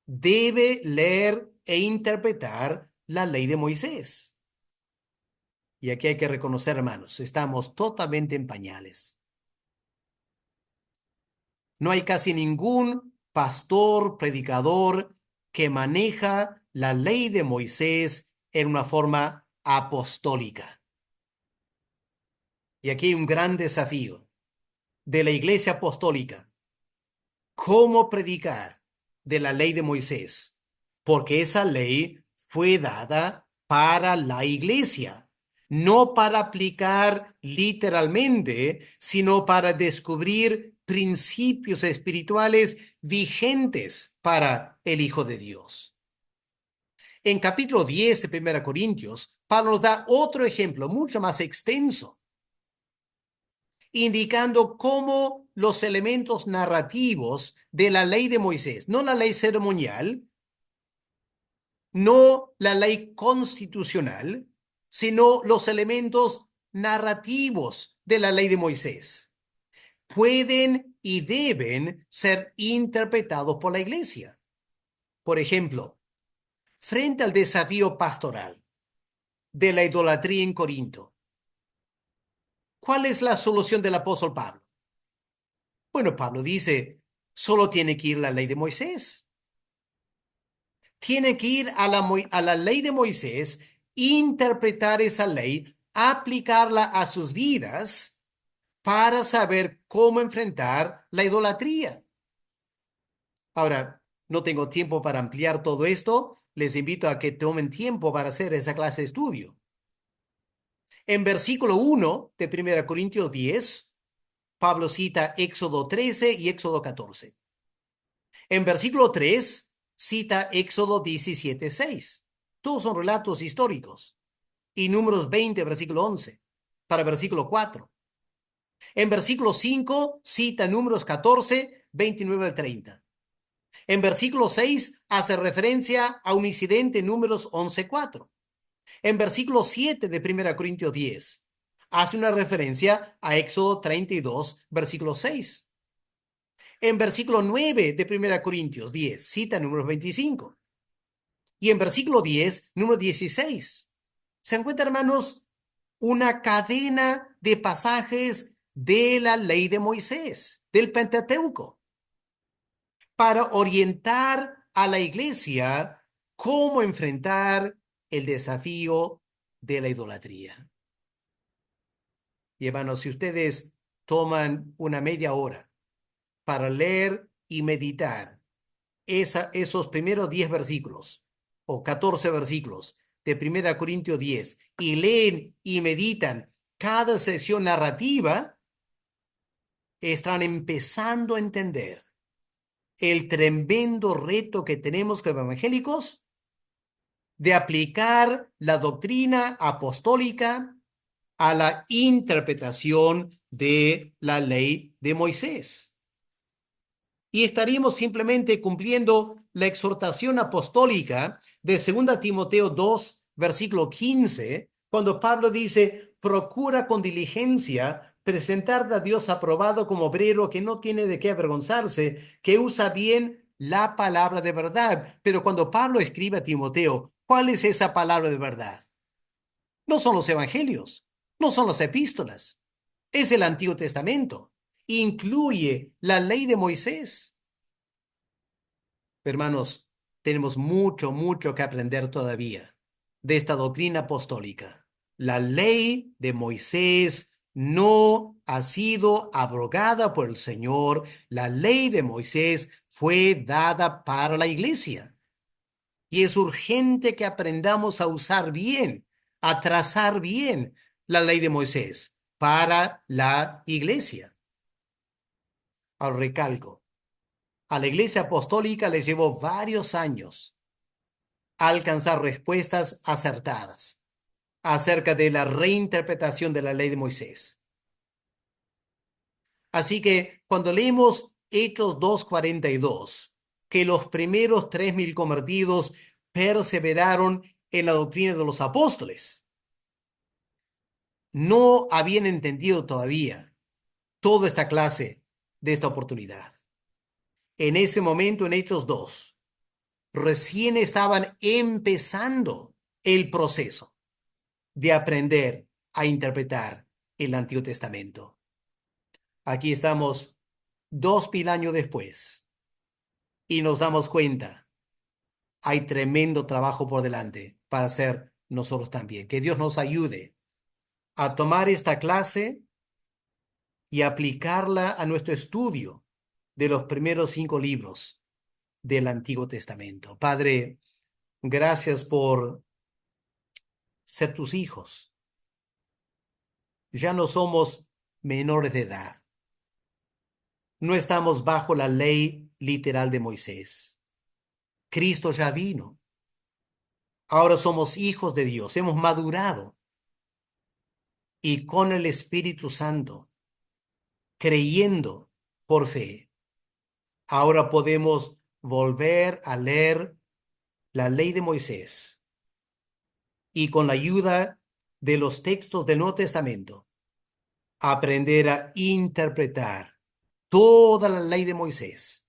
debe leer e interpretar la ley de Moisés. Y aquí hay que reconocer, hermanos, estamos totalmente en pañales. No hay casi ningún pastor, predicador que maneja la ley de Moisés en una forma apostólica. Y aquí hay un gran desafío de la iglesia apostólica. ¿Cómo predicar de la ley de Moisés? Porque esa ley fue dada para la iglesia, no para aplicar literalmente, sino para descubrir principios espirituales vigentes para el Hijo de Dios. En capítulo 10 de 1 Corintios, Pablo nos da otro ejemplo mucho más extenso, indicando cómo los elementos narrativos de la ley de Moisés, no la ley ceremonial, no la ley constitucional, sino los elementos narrativos de la ley de Moisés, pueden y deben ser interpretados por la iglesia. Por ejemplo, frente al desafío pastoral de la idolatría en Corinto, ¿cuál es la solución del apóstol Pablo? Bueno, Pablo dice, solo tiene que ir la ley de Moisés. Tiene que ir a la ley de Moisés, interpretar esa ley, aplicarla a sus vidas para saber cómo enfrentar la idolatría. Ahora, no tengo tiempo para ampliar todo esto. Les invito a que tomen tiempo para hacer esa clase de estudio. En versículo 1 de 1 Corintios 10, Pablo cita Éxodo 13 y Éxodo 14. En versículo 3 cita Éxodo 17:6. Todos son relatos históricos. Y Números 20, versículo 11, para versículo 4. En versículo 5 cita Números 14, 29 al 30. En versículo 6 hace referencia a un incidente en Números 11, 4. En versículo 7 de 1 Corintios 10 hace una referencia a Éxodo 32, versículo 6. En versículo 9 de 1 Corintios 10 cita Números 25. Y en versículo 10, número 16. Se encuentra, hermanos, una cadena de pasajes de la ley de Moisés, del Pentateuco, para orientar a la iglesia cómo enfrentar el desafío de la idolatría. Y hermanos, si ustedes toman una media hora para leer y meditar esos primeros 10 versículos o 14 versículos de 1 Corintios 10 y leen y meditan cada sección narrativa, están empezando a entender el tremendo reto que tenemos como evangélicos de aplicar la doctrina apostólica a la interpretación de la ley de Moisés. Y estaríamos simplemente cumpliendo la exhortación apostólica de 2 Timoteo 2, versículo 15, cuando Pablo dice: procura con diligencia presentarte a Dios aprobado como obrero que no tiene de qué avergonzarse, que usa bien la palabra de verdad. Pero cuando Pablo escribe a Timoteo, ¿cuál es esa palabra de verdad? No son los evangelios, no son las epístolas, es el Antiguo Testamento. Incluye la ley de Moisés. Hermanos, tenemos mucho, mucho que aprender todavía de esta doctrina apostólica. La ley de Moisés no ha sido abrogada por el Señor. La ley de Moisés fue dada para la iglesia. Y es urgente que aprendamos a usar bien, a trazar bien la ley de Moisés para la iglesia. Ahora recalco, a la iglesia apostólica le llevó varios años a alcanzar respuestas acertadas acerca de la reinterpretación de la ley de Moisés. Así que cuando leemos Hechos 2:42, que los primeros 3.000 convertidos perseveraron en la doctrina de los apóstoles, no habían entendido todavía toda esta clase de esta oportunidad. En ese momento, en Hechos 2, recién estaban empezando el proceso de aprender a interpretar el Antiguo Testamento. Aquí estamos 2.000 años después y nos damos cuenta, hay tremendo trabajo por delante para hacer nosotros también. Que Dios nos ayude a tomar esta clase y aplicarla a nuestro estudio de los primeros 5 libros del Antiguo Testamento. Padre, gracias por ser tus hijos. Ya no somos menores de edad. No estamos bajo la ley literal de Moisés. Cristo ya vino. Ahora somos hijos de Dios. Hemos madurado. Y con el Espíritu Santo, creyendo por fe, ahora podemos volver a leer la ley de Moisés y con la ayuda de los textos del Nuevo Testamento, aprender a interpretar toda la ley de Moisés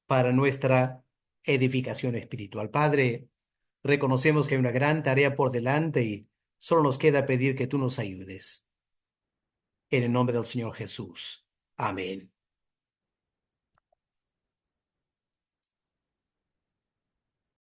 para nuestra edificación espiritual. Padre, reconocemos que hay una gran tarea por delante y solo nos queda pedir que tú nos ayudes. En el nombre del Señor Jesús. Amén.